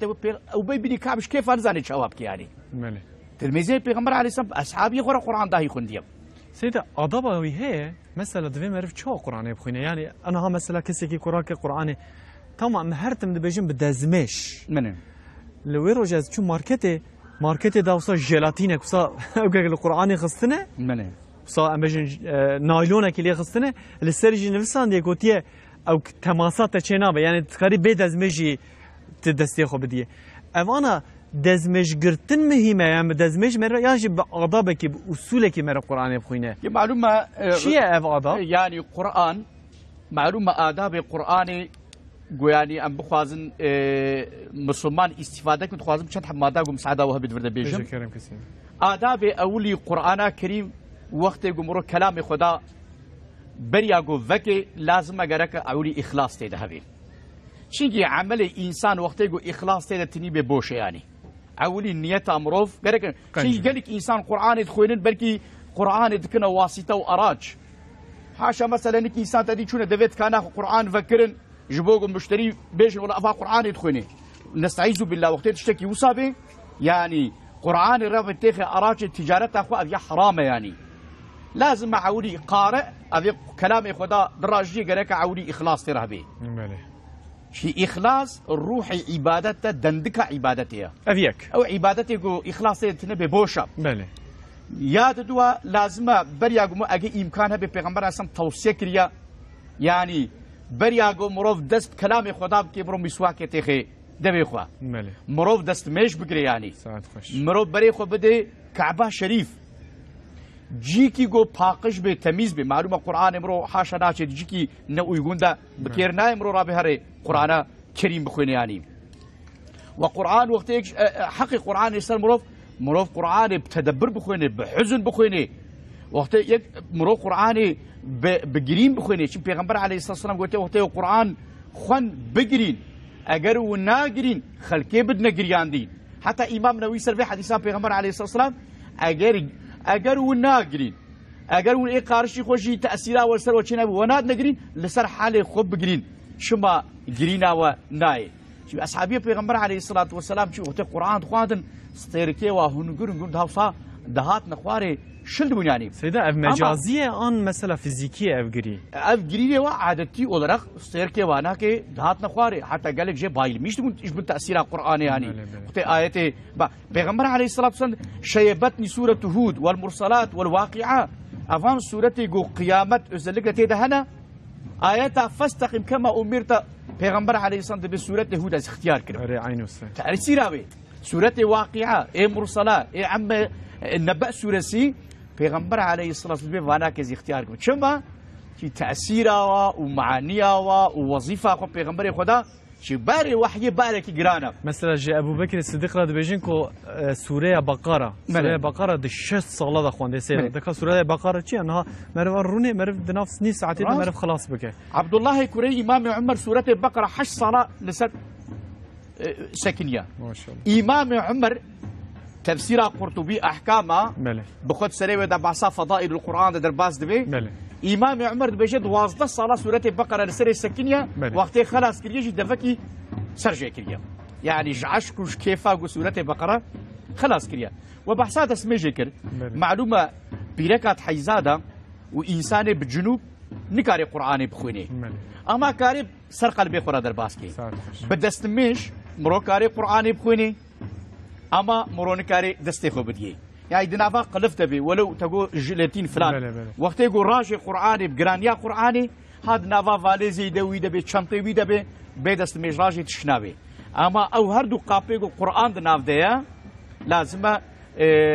ابي بن كعب كيف ارزاني جوابك يعني ملي تلميذي پیغمبر عليه السلام اصحابي قرا قران داهي خونديم سيدا ادبا هي مثلا دبي معرف شو قران بخوين يعني انا ها مثلا كسي قران تمام مهرتم دبيجم بدازمش من لو يروجز شو ماركتي داوسا جيلاتينك وصا القران خصتنا من صا امجن نايلونه كلي خصتنا السرجي نفسان دي قوتيه او تماسات تشينابه يعني تقريبا بدازمجي تدستي خو بديه انا دزمج گرتن مهمه يعني دزمج مره يعني بآدابك باصولك مره قران بخوينه معلومه شيء آداب يعني قران معلومه آداب قران يعني ام بخوازن مسلمان استفاده كنت خوازم شد ماده مساعده وهبد ورده بيجم آداب اولي قرآن كريم وقت گمرو کلام خدا بریا گو وکی لازم اگرک اولی اخلاص تیده هبی چونکی عمل انسان وقت گو اخلاص تیده تنی به بوشه یعنی اولی نیت امروف گرک چونکی گلک انسان قرآن دخوینن بلکی قرآن دکنه واسطه و اراج حاشا مثلا نک انسان تدی چونه دوید کانا قرآن فکرن جبوگو مشتری بیشن ولا افا قرآن دخوینه نستعيذ بالله وقت تشتكي وصابه يعني قرآن الرب تيخي أراجل تجارة أخو أبي حرام يعني لازم عودي قارئ أبي كلام خدا دراجي قريك عودي إخلاص ترهبي شي إخلاص الروح عبادته دندك عبادتها أبيك أو عبادتي جو إخلاص تنبي بوشا بله ياد دوا لازم برياغو أجي إمكانها ببيغمبر أسم توصية كريا يعني برياغو مروف دست كلام خدا بكبرو مسواك تيخي دبي خوا مروف دست مش بقري يعني مروف بري خو بده كعبة شريف جيكي جو باقش به تمیز به معلومه قرآن امرو حاشا ناچه جيكي نو يگوندا بكيرنا امرو رابه هره قرآن كريم بخوين يعني وقرآن وقت حق قرآن يسال مروف قرآن بتدبر بخوينه بحزن بخوينه وقت يك مروف قرآن بجرين بخوينه چون پیغمبر عليه الصلاة والسلام قلت وقت قرآن خون بجرين اگر و ناگرين خلقه بدنا گريان دين حتى امام نووي سر في حديثان پیغمبر عليه الصلاة والسلام اگر و ناگرين اگر و قارشي خوشي تأثيرا والسر وچنا وناد نگرين لسر حال خوب بگرين شما گرينا و ناي شو اصحابي پیغمبر عليه الصلاة والسلام شو وقت قرآن خواندن ستيركي و هنگرن دهوسا دهات نخواري شل بنياني سيدا اف مجازية ان مسألة فيزيكية اف گري و عادتي olarak ستيركي وانا كي دهات نخواري حتى قالك جي بايل مش من تأثير القرآن يعني وقت آياتي پیغمبر عليه الصلاة والسلام شيبتني سورة هود والمرسلات والواقعة افهم سورتي جو قيامت ازلقة دهنا آياتها فاستقم كما أمرت پیغمبر عليه الصلاة والسلام بسورة هود از اختيار كده تعرفي راوي سورة واقعة اي مرسلات اي عم النبأ سورة سي پیغمبر عليه الصلاة والسلام وانا كز اختيار كده شما في تأثيرها ومعانيها ووظيفة خو پیغمبر خدا شي باري وحي باري كي جرانا مثلا جي ابو بكر الصديق رضي بيجين كو سوره بقره سوره بقره د 6 ساله د خوانده سي دك سوره بقره چي انها مرو روني مرو بنفس ني ساعتين مرو خلاص بك عبد الله كوري امام عمر سوره بقره 8 صلاه لسد سكنيه ما شاء الله امام عمر تفسير قرطبي احكامه بخد سري ودا بعصا فضائل القران در باز دبي امام عمر بجد واسطه صلاه سوره بقره لسر السكنيه وقت خلاص كريجي دفكي سرجع كريا يعني جعشكوش كيفا سوره بقره خلاص كريا وبحثات اسمه ذكر معلومه بيركات حيزاده وانسان بالجنوب نكاري قران بخويني اما كاري سر قلبي خورا در باسكي بدستمش مرو كاري قران بخويني اما مرو نكاري دستي خو بدي يعني دنافا قلفت بي ولو تقول جلاتين فلان وقت يقول راجي قرآني بقرانيا قرآني هاد نافا فاليزي دوي دبي شنطي وي دبي بيدست ميج راجي تشنابي اما او هردو قابيقو قرآن دناف ديا لازم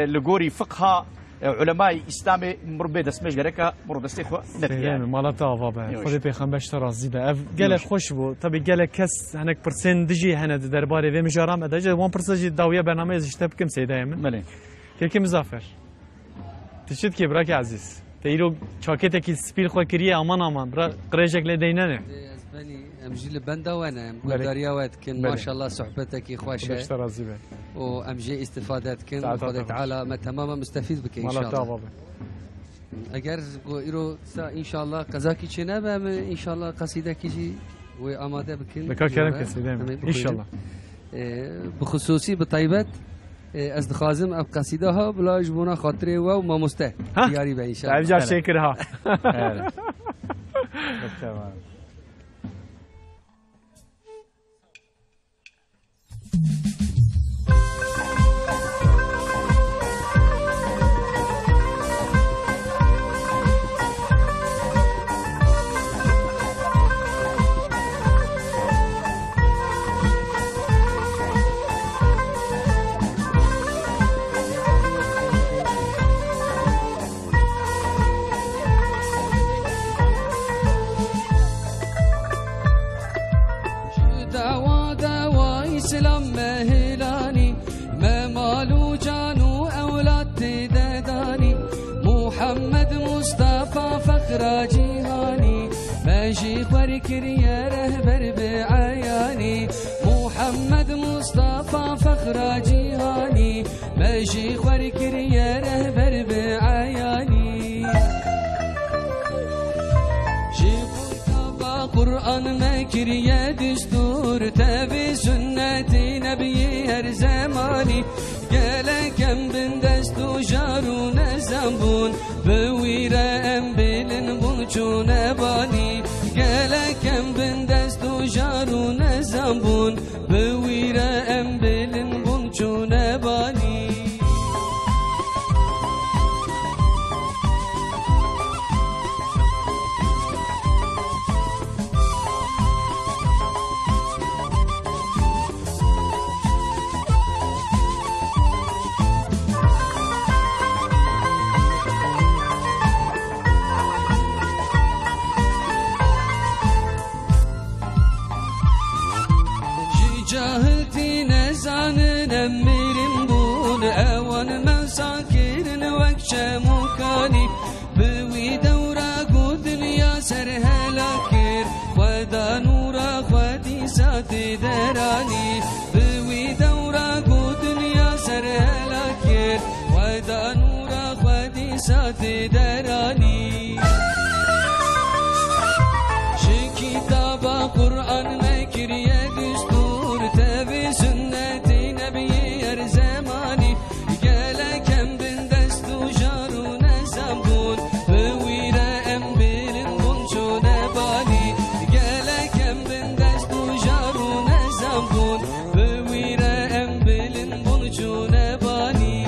لقوري فقه علماء اسلامي مر بيدست ميج غريكا مر دستي خو نتيا مالتا بابا خدي بيخنبش ترازي ده قال خوش بو طبي قال كس هناك برسنت دجي هنا درباري في مجرام ادجا 1% داويه برنامج اشتب كم سيدا من كيف مزافر تشد كي براك عزيز تيرو شاكيتك سبيل خو كريه امان برا قريجك لدينا اسباني امجي لبندا وانا مقداريا واتكن ما شاء الله صحبتك خوشه وامجي استفادتكن خدي تعالى ما تماما مستفيد بك ان شاء الله اگر ايرو ان شاء الله قزاكي چنابه ان شاء الله قصيده كيجي واماده بكن لك كلام كسيده ان شاء الله بخصوصي بطيبات از دخوازم اب قصیده ها بلا جبونا خاطره و ما مسته دیاری به ان شاء الله تعال شکر ها جيهاني ماشي خوركر يا رهبر بعياني محمد مصطفى فخر جيهاني ماشي خوركر يا رهبر بعياني شيخ طبق قرآن مكرية دستور تبي سنة نبي هر زماني گلکم بندست و جارون زنبون بویره ام بلن بون چون بانی گلکم بندست و جارون زنبون بویره ام بلن بون چون بانی جاهلتي نزانن أميرن بون أوان مساكرن وكشا مكاني بوي دورا قو دنيا سرهلاكر خدا نورا خدي سات دراني بوي دورا قو دنيا سرهلاكر خدا نورا خدي سات دراني شكتابا قرآن مكرية دستور تبي سنة نبي هر زماني گلکم بندست و جارون زنبون بویره ام بلن بون چون بانی گلکم بندست و جارون زنبون بویره ام بلن بون چون بانی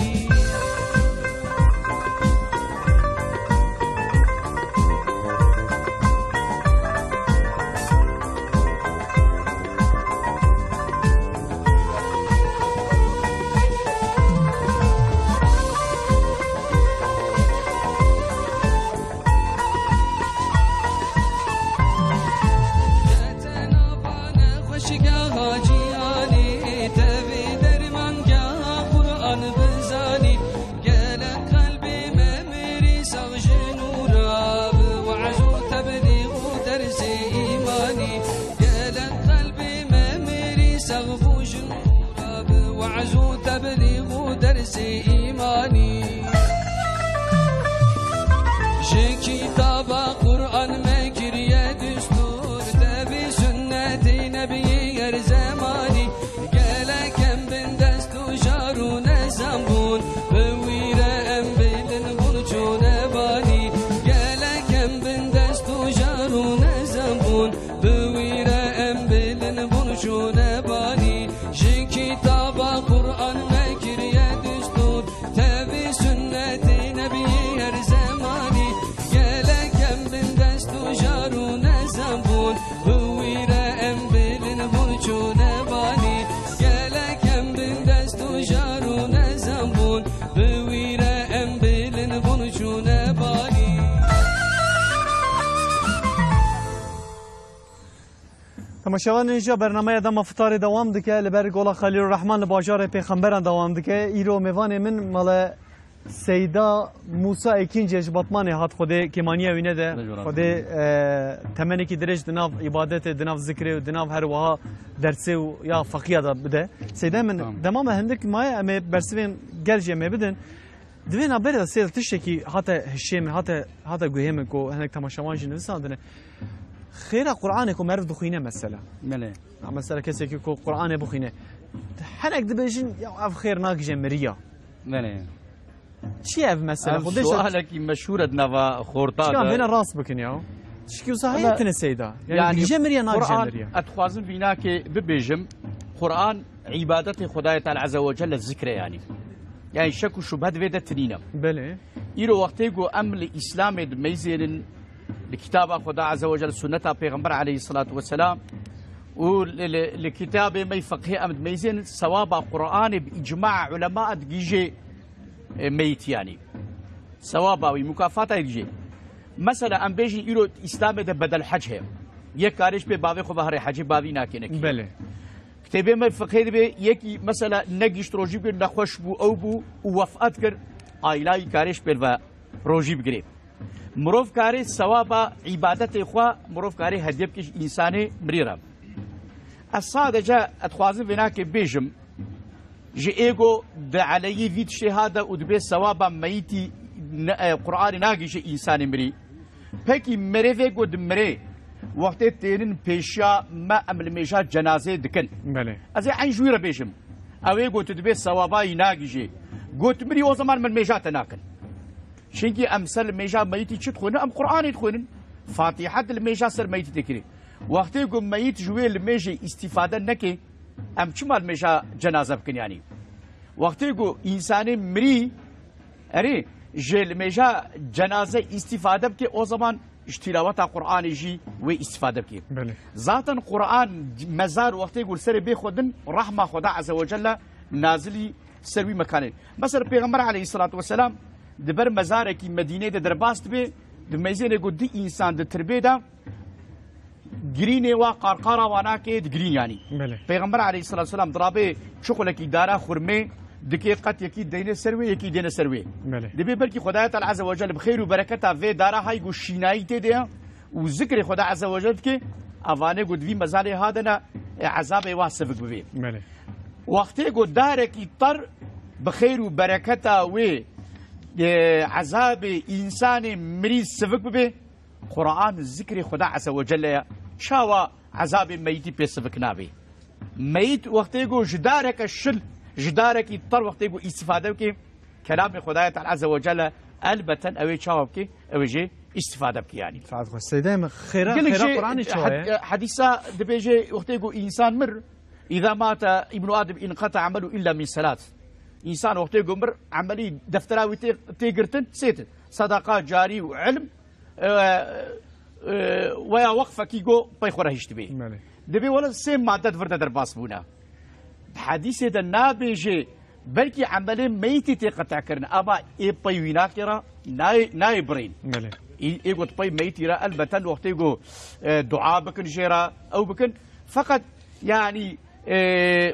وعزو تبليغ درس إيماني شي كتاب قرآن مكرية دستور تبي سنة نبي هر زماني گلکم بندست و جارون زنبون بویره ام بلن بون چون بانی گلکم بندست و جارون زنبون بویره ام بلن بون چون بانی شي كتاب قرآن مكرية دستور تبي سنة نبي هر زماني گلکم بندست و جارون زنبون بویره ام بلن بون چون بانی گلکم بندست و جارون زنبون بویره ام بلن بون چون بانی تماشاوان اینجا برنامه دم فطار دوام دکه لبر گولا خلیل الرحمن لباجار پیغمبران دوام دکه ایرو میوان من مال سیدا موسی اکینجش بطمان هات خود کمانیه وینه ده خود تمنی کی درج دناف عبادت دناف ذکر و دناف هر وها درسه و یا فقیه ده بده سیدا من دمام هندک ما ام برسوین گرجه می بدن دوین ابر سیل تشکی حتی هشیم حتی گوهم کو هنک تماشاوان جن وساندنه خير قرآن كم عرف دخينه مثلا ملي مثلا كسي كو قرآن بخينه حنك دبيجن اف خير ناق جمريه ملي شي اف مثلا خدش سؤالك مشهوره نوا خورطا كان بين الراس بكن ياو شكي صحيح كن سيدا يعني جمريه ناق جمريه اتخوازن فيناك ببيجم قرآن عبادة خداي تعالى عز وجل الذكر يعني شك وشبهات فيدا تنينه بله يرو وقتي جو امل الاسلام ميزين لكتاب خدا عز وجل سنة پیغمبر عليه الصلاة والسلام ولكتاب ما فقه أمد ميزين ثواب قرآن بإجماع علماء دقيجي ميت يعني ثواب ومكافأة دقيجي مثلا أم بيجي إيرو إسلام ده بدل حج هي يك كارش به باوي خو بهر حج باوي ناكينك بله كتاب ما فقه به يكي مثلا نگيشت روجي بي نخوش بو او بو وفات كر آيلاي كارش به روجي بگري مروف کاری ثواب عبادت خوا مروف کاری هدیه کش انسانی مریرم الصادجه اتخوازم بنا که بیجم جی ایگو د علی ویت شهاده و دبی ثواب میتی قرآن ناگیش انسانی مری پکی مری وگو دمری وقتی تینن پیشا ما عمل میشا جنازه دکن بله از این جویره بیشم اوی گوت دبی ثوابای ناگیجی گوت مری او زمان من میشا تناکن شنکی امثال میشا میتی چت خونه ام قرآن تخونن فاتحه الميجا سر ميت تكري وقت يقول ميت جوي الميجا استفاده نكي ام شمال الميجا جنازه بكن يعني وقت يقول انسان مري اري جي الميجا جنازه استفاده بكي او زمان تلاوه قران يجي واستفاده بكي ذاتا قران مزار وقت يقول سر بيخدن رحمه خدا عز وجل نازلي سروي مكان مثلا پیغمبر عليه الصلاه والسلام دبر مزارك مدينه درباست به دميزين يقول دي إنسان دي تربية جريني وقارقارا وناكي جرين يعني پیغمبر عليه الصلاة والسلام ضرابي شغلك إدارة خرمي دكي قط يكي دين سروي يكي دين سروي دبي بلكي خدايا تعالى عز وجل بخير وبركتها في دارة هاي يقول شيناي تديها وذكر خدا عز وجل كي أفاني قد في مزالي هذا عذاب واسفك ببي وقت يقول دارك يضطر بخير وبركتها و عذاب إنسان مريض سفك به قرآن الذكر خدا عز وجل شاوى عذاب ميت بسفك نابي ميت وقت يقول جدارك الشل جدارك يضطر وقت يقول استفادة بك كلام خدا تعالى عز وجل البتا أوي شاوى بك أوي جي استفادة بك يعني سعد خوش سيدايم خيرا قرآن شوية حديثة دبيجي وقت يقول إنسان مر إذا مات ابن آدم انقطع عمله إلا من ثلاث إنسان وقت يقمر عملي دفتراوي تيجرتن سيت صدقات جاري وعلم ويا وقفة كيجو بيخوره يشتبي دبي ولا سيم مادة فرد درباس بونا حديث هذا نابيجي بلكي عملي ميتي تقطع كرنا أما إيه بيوينا كرا ناي برين إيه قلت بي ميتي را البتن وقت يقول دعاء بكن جيرا أو بكن فقط يعني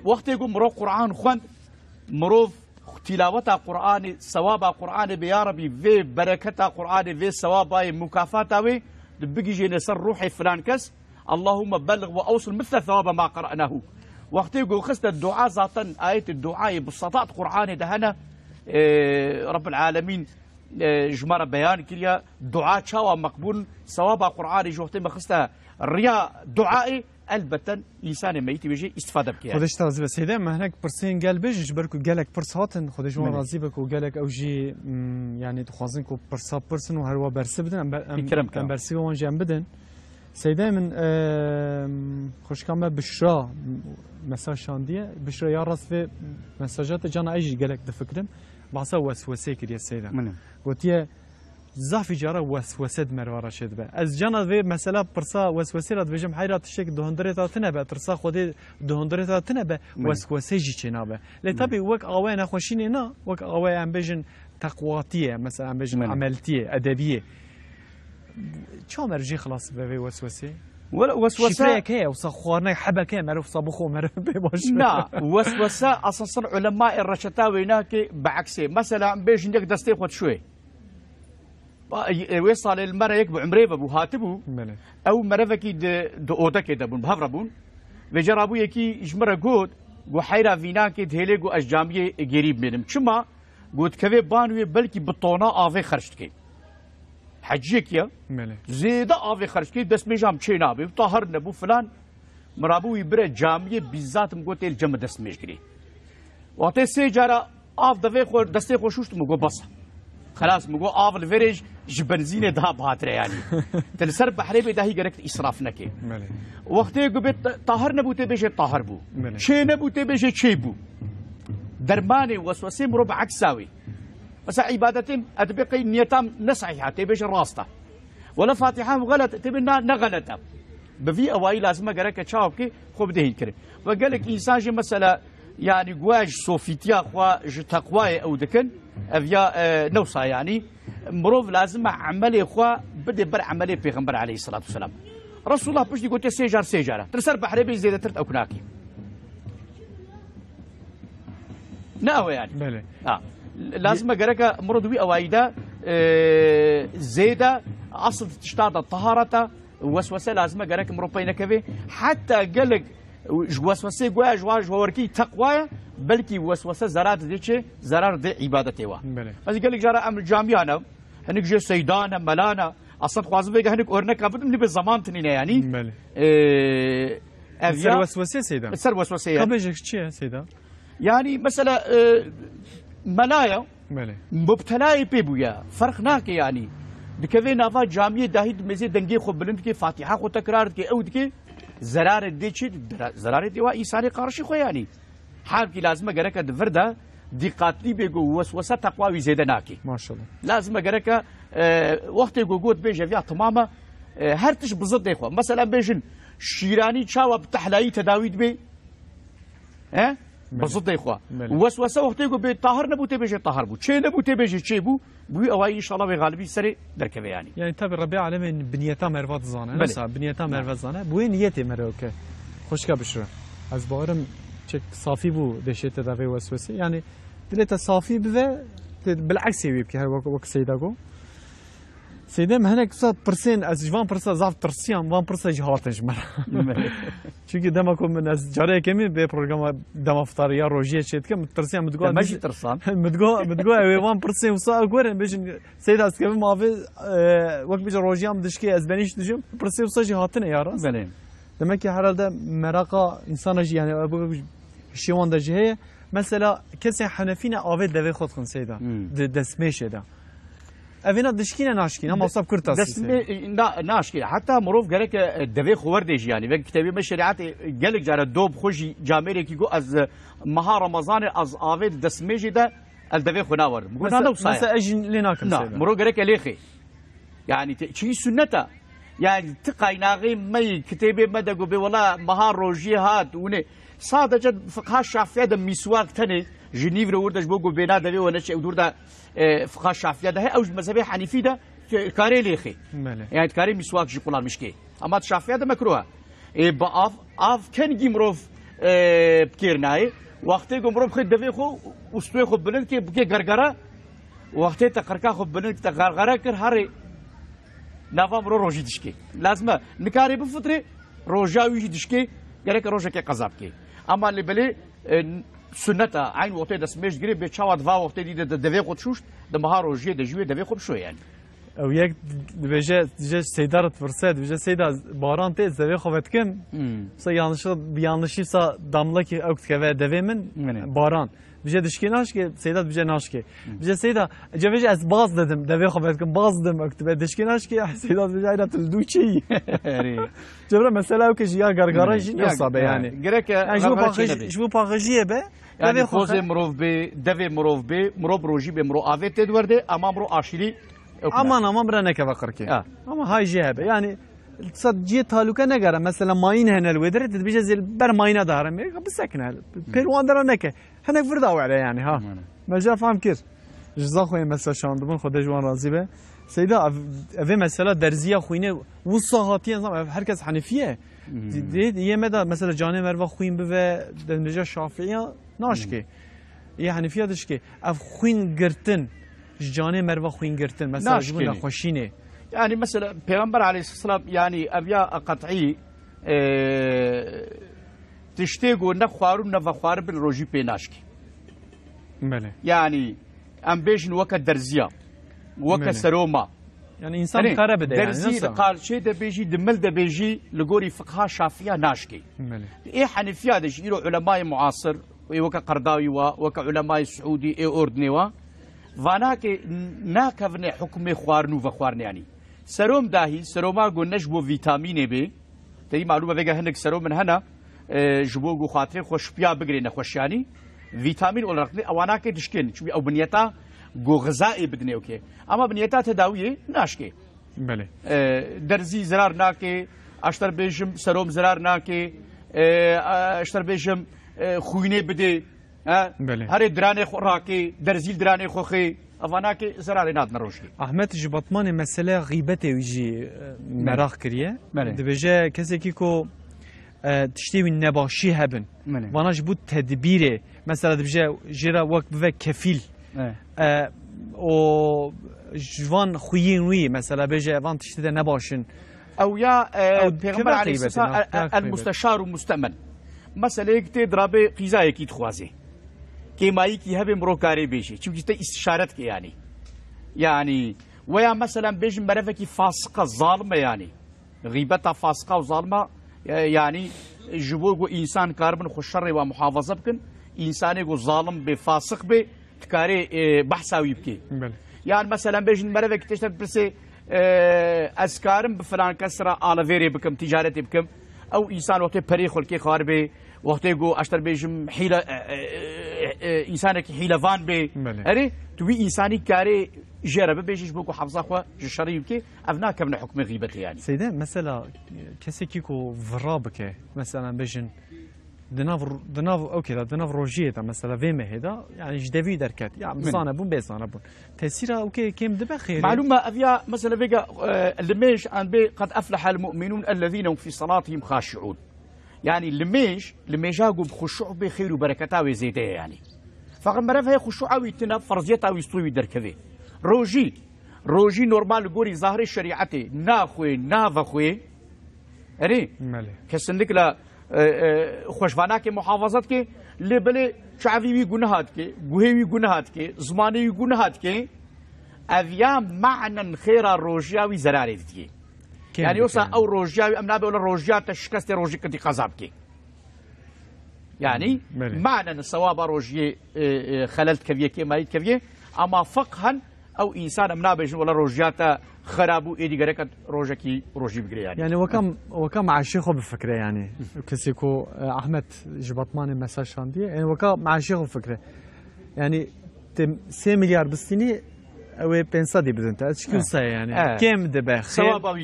وقت يقول مرو قرآن خوان مروف تلاوة قرآن ثواب قرآن بيا ربي في بركة قرآن في ثواب مكافأة وي دبقي جي نسر روحي فلان كس اللهم بلغ وأوصل مثل ثواب ما قرأناه وقت يقول خست الدعاء ذاتا آية الدعاء بسطاء قرآن دهنا رب العالمين جمار بيان كليا دعاء شاوى مقبول ثواب قرآن جوهتي مخستا رياء دعائي البته انسان ميت بيجي استفاده بك خودش راضي بس هدا ما هناك برسين قال بيج بركو قالك برساتن خودش ما راضي بك وقالك اوجي يعني تخوازن كو برسا برسن وهروا برس بدن ام برسي وان جنب بدن سيدا من خوش كما بشرا مساج شانديه بشرا يا راس في مساجات جانا ايجي قالك دفكرم بعصا وسوسه كده سيدا قلت زافي جرى وسوسد مرورا شد به از جانا في مساله برسا وسوسه راد بجم حيرات الشك دهندريتا تنبه ترسا خودي دهندريتا تنبه وسوسه جي چنابه لطبي وك اوان خوشين نا وك اوان ام بجن تقواتيه مثلا ام بجن عملتيه ادبيه شو مرجي خلاص به وسوسه ولا وسوسه كي وصخورنا حبكه معروف صبخو معروف بباش لا وسوسه اساسا علماء الرشتاوي هناك بعكسه مثلا بيجن دك دستي خد شوي وصل المرة يكبر عمري بابو هاتبو أو مرفكي د أودا كده بون بهربون وجرابو يكي جمرة جود وحيرة فينا كده هلقو أجامية قريب منهم شما قلت كذا بانوي بلكي بطونة آفي خرجتكي حجيك يا زيادة آفي خرجتكي دس ميجام شينابي وطهر نبو فلان مرابو يبرة جامية بالذات مقول الجمع دس ميجري وقت سيجارة آف دفع خور دستي خوشوشت مقول بس خلاص مقول آف الفريج جبنزينة ده بهاتره يعني تلسر بحري بده هي قرقت إسراف نكى وقت يقول طاهر نبو تبيجي طاهر بو شيء نبو تبيجي شيء بو درماني وسوسة مربع عكساوي بس عبادتهم أتبقي نيتام نصحيحة تبيجي راسته ولا فاتحة غلط تبي نغلطها بفي أوائل لازم قرقت تشاوكي خوب ده ينكر وقال لك إنسان جي مثلا يعني جواج صوفيتيا خوا تقوى أو دكن أفيا نوصا يعني مروف لازم عملي خوا بدي بر عملي بيغمبر عليه الصلاة والسلام رسول الله بش يقول سيجارة ترسل بحري بي زيادة ترت أو كناكي ناوي يعني بله لازم قرقة مرضوي أوايدا زيادة أصل تشتاد الطهارة وسوسة لازم قرقة مروبين كذي حتى قالك وسوسة جواج ووركي تقوى بلكي وسوسة زرار ديشة زرار دي عبادته وا بس قال لك جرى أمر جامعنا هنك جي سيدانا ملانا اصلا خوازم بگه هنک اورنک بدم نبی زمان تنینه یعنی بله سر وسوسه سیدا سر وسوسه قبل چیه سیدا يعني مثلا ملايا مبتلاي بيبويا فرق ناك يعني دكفي نافا جامعه داهيد مزي دنگي خو بلند كي فاتحه خو تكرار كي اود كي زرار دي چي زرار دي وا ايساني قارشي خو يعني حال كي لازم غرك دفردا دقاتلي بيگو وسوسه تقوى زياده ناكي ما شاء الله لازم غرك وقت يقود بيجي فيها تماما هرتش بزد خو مثلا بيجن شيراني تشاو بتحلاي تداويد بي ها بزد إخوة وسوسة وقت يقول بطاهر نبوت بيجي طاهر بو شيء نبوت بيجي شيء بو أواي إن شاء الله بغالبي سري دركبه يعني تابع ربيع علم بنيتا مرفات زانه نسا بنيتا مرفات زانه بوين نيتي مروكه خوشكا بشرا از بارم چك صافي بو دشيت دافي وسوسة يعني دلت صافي بذا بالعكس يبكي هر وقت سيداكو سيدم هناك 100% از 1% ضعف ترسيان 1% جهاتش مرا چونكي دمكم من از جاري كمي به برنامج دم افطاريه روجيه شيت كم ترسيان متقول ماشي ترسان متقول 1% وصا اقول بيجن سيد از كم ما في وقت بيجي روجيه مدشكي از بنيش دجم 1% وصا جهاتنا يا راس بله دمك herhalde meraka insana yani bu şivan da jihe mesela kesin hanefine avet deve khod khun seyda desmeşe da أفينا دشكينا ناشكين هم أصاب كرتاس ناشكين حتى مروف قالك دفي خورديش يعني في كتابي من الشريعات قالك جار الدوب خوشي جاميري كيقو از مها رمضان از آفيد دسميجي ده الدفي خناور قلنا نوصايا مثلا أجن لناكم نعم مروف قالك ليخي يعني شي سنته يعني تقاي ناغي مي كتابي مدقو بي والله مها روجي هات وني صادق فقها الشافعية ده ميسواك تاني جنيف روردش بوجو بينا دبي ولا شيء ودور ده فقها الشافعية ده هي أوج مذهبي حنيفي ده كاري ليخي يعني كاري مسواك جيقولان مشكي أما الشافعية ده مكروه بأف كان جيمروف بكيرناي وقتي جمروف خد دبي خو وستوي خو بنن كي بكي غرغرة وقتي تقركا خو بنن تغرغرة كر هاري نافام روجي دشكي لازم نكاري بفترة روجاوي دشكي قالك روجا كي قزاب كي أما اللي بلي سنتا عين وقت دسمش جري بتشاود فا وقت دي دفي خود شوش دمها روجي دجوي دفي خود شو يعني او يك بيجا سيدارت فرصات بيجا سيدا باران تيز دفي خود كم سا yanlışıysa damla ki ökt keve deve min baran بيجا دشكي ناشكي سيدات بيجا ناشكي بيجا سيدا جا از باز dedim deve خود كم باز dedim ökt دشكي ناشكي سيدات بيجا اينا تلدو شيء جبرا مثلا وكش يا غرغره جي نصابه يعني جرك شو باغجيه به يعني خوز مروف به دفي مروف به مرو بروجي به مرو افت دورده اما مرو اشري اما برنك فقرك اما هاي جهه يعني صد جي تعلقه نگره مثلا ماين هنا الودر تبيجي زي بر ماينه دارم بسكنه بيروان درنك هناك فردا وعلى يعني ها ما جا فهم كير جزا خوي مثلا شاندمون خود جوان راضي به سيدا افي مثلا درزيه خوينه وصاحاتي herkes حنفيه دي يمدا مثلا جاني مروا خوين به دنجا شافعيه ناشكي يعني فيها دشكي اف خوين گرتن جاني مروا خوين گرتن مثلا جبنا خوشينه يعني مثلا پیغمبر عليه الصلاه والسلام يعني ابيا قطعي تشتيغو نخوارو نفخوار بالروجي بيناشكي بله يعني ام بيجن وك درزيه وك سروما يعني انسان خرب ده يعني درزي قال شيء ده بيجي دمل ده بيجي لغوري فقها شافيه ناشكي ايه حنفيه ده يرو علماء معاصر وك قرداوي وك علماء سعودي اي اردني وا فاناك ناكفني حكم خوارنو وخوارن يعني سروم داهي سروما قلناش بو فيتامين بي تي معلومه بقى هنك سروم من هنا جبوغو خاطري خوش بيا بقرينا خوش يعني فيتامين ولا رقمي اواناك دشكن شو او بنيتا جو غذائي بدني اوكي اما بنيتا تداويه ناشكي بله درزي زرار ناكي اشتر بيجم سروم زرار ناكي اشتر بيجم خوينه بده هر درانه خوراكي درزيل درانه خوخي افاناكي زرار ناد نروشكي احمد جبطمان مساله غيبته ويجي مراخ كريه دبجه كسكي كو تشتوي النباشي هبن وانا جبوت تدبيره مثلا دبجه جرا وقت بفا كفيل او جوان خوين وي مثلا بجه وان تشتي نباشن او يا پیغمبر عليه الصلاه المستشار المستأمن مثلا یک تضرب قیزای کی تخوازه که مایی کی هبه مروکاری بشه چون که استشارت که يعني ويا مثلا بيجي مرفكي فاسقة ظالمة يعني غيبتها فاسقة وظالمة يعني جبوغو إنسان كاربن خوش شر ومحافظة بكن إنسان يقول ظالم بفاسق به تكاري بحثاوي بكي يعني مثلا بيجي مرفكي تشتغل برسي أسكارم بفلان كسرة آلافيري بكم تجارتي بكم أو إنسان وقت بريخ الكي خاربي وقت يقول أشتر بيجم حيلة إنسانك حيلة فان بي أري توي إنساني كاري جرب بيجيش بوكو حفظة خوا جشري بكي أبناء كمن حكم غيبة يعني سيدا مثلا كسي كيكو فرابك مثلا بيجن دناف اوكي دناف روجيه مثلا فيما هذا يعني جدوي دركات يعني بصانه بون بيصانه بون تاثيرها اوكي كيم دبا خير معلومه افيا مثلا فيجا لميش ان بي قد افلح المؤمنون الذين هم في صلاتهم خاشعون يعني لميجاقوا بخشوع بخير وبركته وزيده يعني فقط مرف هي خشوع ويتنا فرضيته ويستوي دركبه روجي نورمال غوري ظاهر شريعته ناخوي نافخوي اري كسندك لا خوشوانا که محافظت که لبله شعبی گناهات که گوهی گناهات که زمانی گناهات که اویا معنی خیر روجیاوی زراری دیگه یعنی اوسا او روجیاوی امنا به اون روجیات شکست روجی کتی قذاب که يعني معنى الصواب روجي خللت كبيه كي مايت كبيه اما فقها او انسان منابج ولا روجياتا خرابو ايدي غركت روجكي روجي بقري يعني وكم عاشقه بفكره يعني كسيكو احمد جبطماني مساج شاندي يعني وكم عاشقه بفكره يعني 3 مليار بالسنه او بنصدي بزنت اشكو يعني كم دبا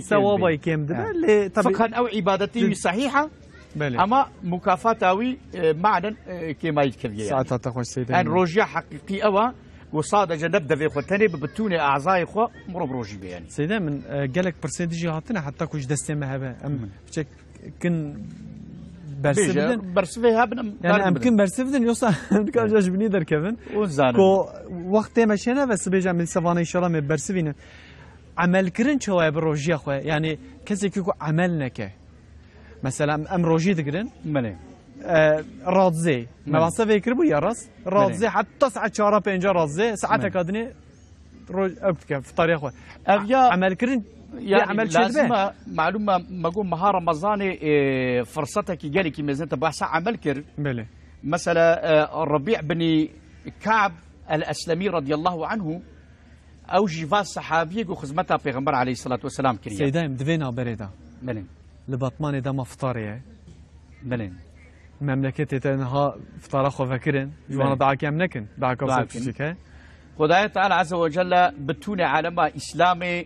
ثوابي كم دبا اللي فقها او عبادتي صحيحه بله. اما مكافاتاوي معدن كما يتكلم يعني ساعتها تخوش سيدي ان روجيا حقيقي او وصادج نبدا في خوتني ببتوني اعضاء خو مر بروجي يعني سيدي من قالك برسنتيجي هاتنا حتى كوش دستي ما هبا ام كن برسفها بن يعني يمكن برسفدن يوصل كان جاج بني در كيفن كو وقت مشينا بس بيجا من سفانه ان شاء الله من برسفين عمل كرن شويه بروجيا خو يعني كزي كيكو عملنا كه مثلا ام روجي دقرن ملي رادزي ما واسه فكر بو يراس رادزي حتى ساعه 4 5 رادزي ساعه كادني روج ابتك في طريق افيا عمل كرن يعني عمل لازم معلومه ما قوم مهاره رمضاني فرصتك جالي كي مازنت بحث عمل كر بله مثلا الربيع بن كعب الاسلمي رضي الله عنه او جيفاس صحابي خدمتها پیغمبر عليه الصلاه والسلام كريم سيدايم دفينا بريدا بله لبطماني دا مفطاريه بله مملكتي تنها فطار اخو فكرن جوانا دعاك يمنكن دعاك وصفشك خدايا تعالى عز وجل بتوني عالم اسلامي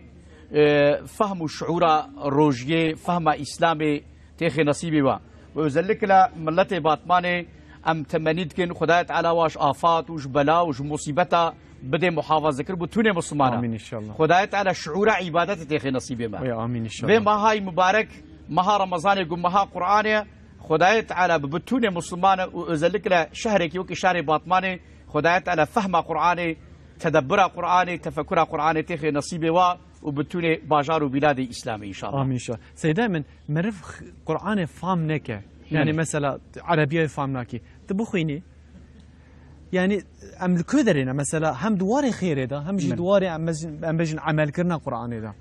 فهم شعور روجيه فهم اسلامي تيخي نصيبي با ويزلك لا ملتي باطماني ام تمنيد كن خدايا تعالى واش افات وش بلا وش مصيبتا بدي محافظه ذكر بتوني مسلمانه امين ان شاء الله خدايا تعالى شعور عبادتي تيخي نصيبي ما امين ان شاء الله بما هاي مبارك مها رمضان يقول مها قرآنية خدايا تعالى ببتوني مسلمانة وذلك له شهرك يوكي شهر باطماني خدايا تعالى فهم قرآني تدبر قرآني تفكر قرآني تيخي نصيبي وبتوني باجار بلاد إسلامي إن شاء الله آمين إن شاء الله سيدا من مرف قرآن فهمناك يعني مثلا عربية فهمناكي تبخيني يعني ام الكدرنا مثلا هم دواري خير ده هم جي دواري ام بجن عمل كرنا قرآن ده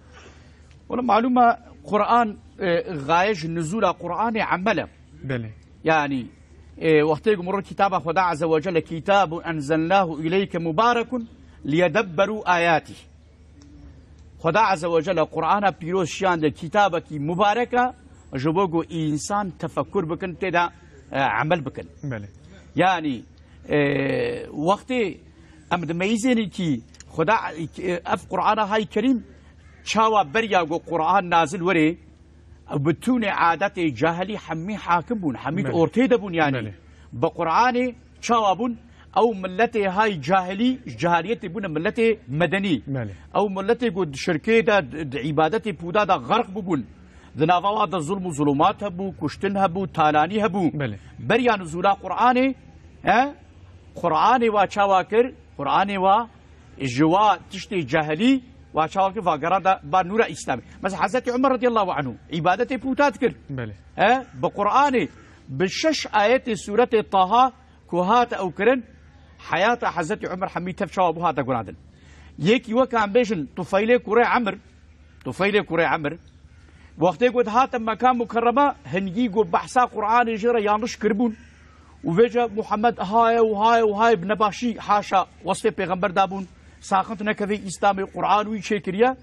ولا معلومة قرآن غايج نزول قرآن عمله بله يعني وقت مر كتاب خدا عز وجل كتاب أنزلناه إليك مبارك ليدبروا آياته خدا عز وجل قرآن بيروز شان كتابك مباركة جبوغو إنسان تفكر بكن تدا عمل بكن بله يعني وقت أمد ميزيني كي خدا أف قرآن هاي كريم شاوا بريا قرآن نازل وري بتوني عادات جاهلي حمي حاكمون حميد أورتيدا بون يعني بقرآن شاوابون أو ملتي هاي جاهلية بون ملتي مدني أو ملتي قد شركة دا عبادتي بودا دا غرق بون ذنافوا دا ظلم وظلمات هبو كشتن هبو تالاني هبو بريا نزولا قرآن قرآن وشاواكر قرآن وجوا تشتي جاهلي وشاوك فقرا با نور اسلامي مثلا حضرت عمر رضي الله عنه عبادتي بوتات كر بله بقران بالشش ايات سوره طه كوهات او كرن حياه حضرت عمر حميت فشوا ابو هذا قرادن يكي وكا عم بيجن طفيلة كوري عمر وقتی قد هاتم مكان مكرمة هنجي قد بحثا قرآن جرى يانش كربون وفيجا محمد هاي بنباشي حاشا وصف پیغمبر دابون ساخنت نكذي إسلامي قرآن ويشيكريا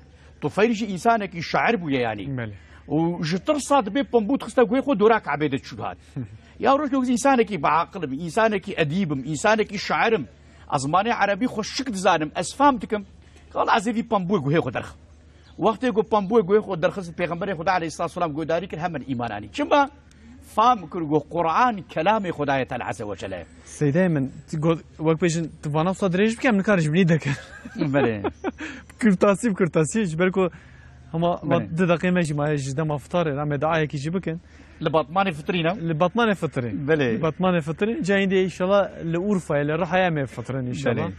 طفيلش إنسانك الشعر بويا يعني وجتر صاد بي بمبوت خستا قوي خود دوراك عبيدة شدهات يا روش لوز إنسانك بعقلم إنسانك أديبم إنسانك شاعرم أزماني عربي خوشك دزانم أسفامتكم قال عزيزي بمبوي قوي خود درخ وقتی کو پامبوی گوی خود درخواست پیغمبر خدا علیه الصلاه والسلام گوداری کن همین ایمانانی چما فهم کن گو قرآن کلام خدای تعالی عز و جل سیده من تقول وقت بيجن تبانا صدريش بكم نكارج بنيدك بله كرتاسي جبركو هما دقيقة ماشي ما جدا ما فطار راه دعايه كي جيبكن لبطمان فطرين بله لبطمان فطرين جايين دي ان شاء الله لأورفا اللي راح يعمل فطرين ان شاء الله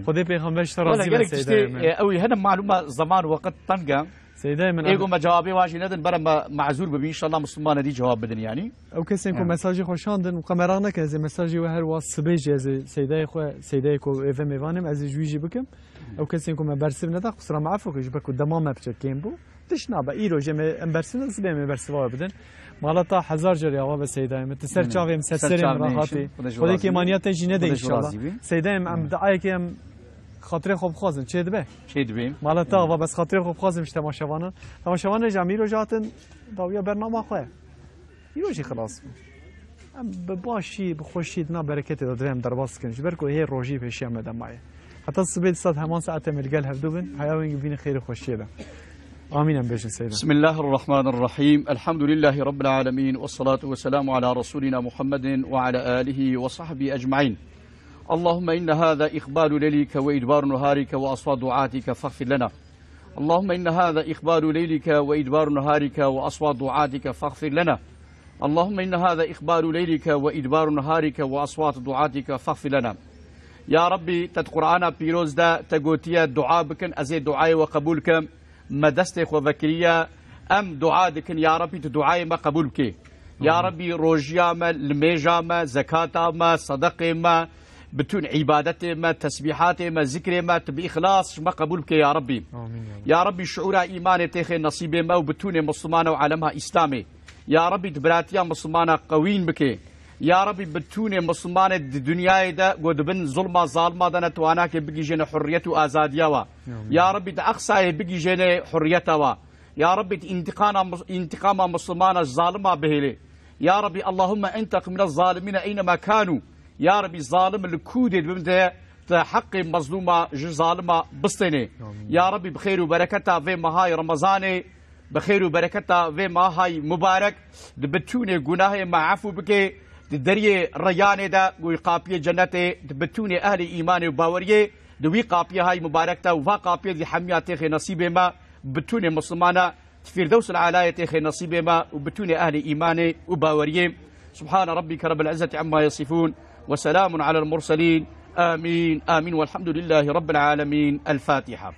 خدي بيغمبر اشترى سيده اوي هذا معلومه زمان وقت طنقه سيده من ايغو ما جوابي واجي ندن برا معذور ببي ان شاء الله مسلمان دي جواب بدن يعني او كسينكم مساجي خوشاندن وقمرانا كزي مساجي وهر واسبي جزي سيده خو سيده كو ايفم ايفانم از جويجي بكم او كسينكم برسم ندا قصرا معفو جبكو دمام بچكين بو تشنابا ايرو جم امبرسن زبم برسوا بدن مالتا هزار جري آوا به سیدایم تسر چاویم سرسریم راحتی خودی که مانیات جینه ده انشالله سیدایم ام دعای که ام خاطر خوب خوازم چه دبیم مالتا آوا بس خاطر خوب خوازم تماشاوانه جمعی رو جاتن داویا برنامه خواه یروجی خلاص ام بباشی بخوشید نا برکت دادویم در باز کنش برکو هی روجی پیشی هم بدم مایه حتی صبح صد همان ساعت ملگل هفدو بین حیاوین بین خیر خوشی ده آمين بسم الله الرحمن الرحيم الحمد لله رب العالمين والصلاة والسلام على رسولنا محمد وعلى آله وصحبه أجمعين اللهم إن هذا إقبال ليلك وإدبار نهارك وأصوات دعاتك فاغفر لنا اللهم إن هذا إقبال ليلك وإدبار نهارك وأصوات دعاتك فاغفر لنا اللهم إن هذا إقبال ليلك وإدبار نهارك وأصوات دعاتك فاغفر لنا يا ربي تتقرآن بيروز دا تقوتيا دعاء بكن أزيد دعاء وقبولك ما دستك وذكرية أم دعاء دكن يا ربي تدعاء ما قبول بك يا ربي روجيا ما الميجا ما زكاة ما صدقة ما بتون عبادته ما تسبيحاته ما ذكر ما بإخلاص ما قبول بك يا ربي يا ربي شعور إيمان تخي نصيب ما وبتون مسلمانة وعلمها إسلامي يا ربي دبراتيا مسلمانة قوين بك يا ربي بتون مسلمانة الدنيا دا قد بن ظلمة ظالمة دا نتواناك بقي جن حرية وآزادية يا ربي دا أقصى بقي جن حرية يا ربي انتقام مسلمانة الظالمة بهلي يا ربي اللهم انتقم من الظالمين أينما كانوا يا ربي الظالم الكودد بمده حق مظلومة ظالمة بسطني يا ربي بخير وبركتها في مهاي رمضان بخير وبركتها في مهاي مبارك دبتوني قناه مع عفو بك دريه ريانه دا قوي قابيه جنته دبتوني اهل ايمان وباوريه دوي قابيه هاي مباركته وفا قابيه دي حميات خي نصيب ما بتوني مسلمانه فردوس العلايه خي نصيب ما وبتوني اهل ايمان وباوريه سبحان ربك رب العزه عما يصفون وسلام على المرسلين آمين آمين والحمد لله رب العالمين الفاتحة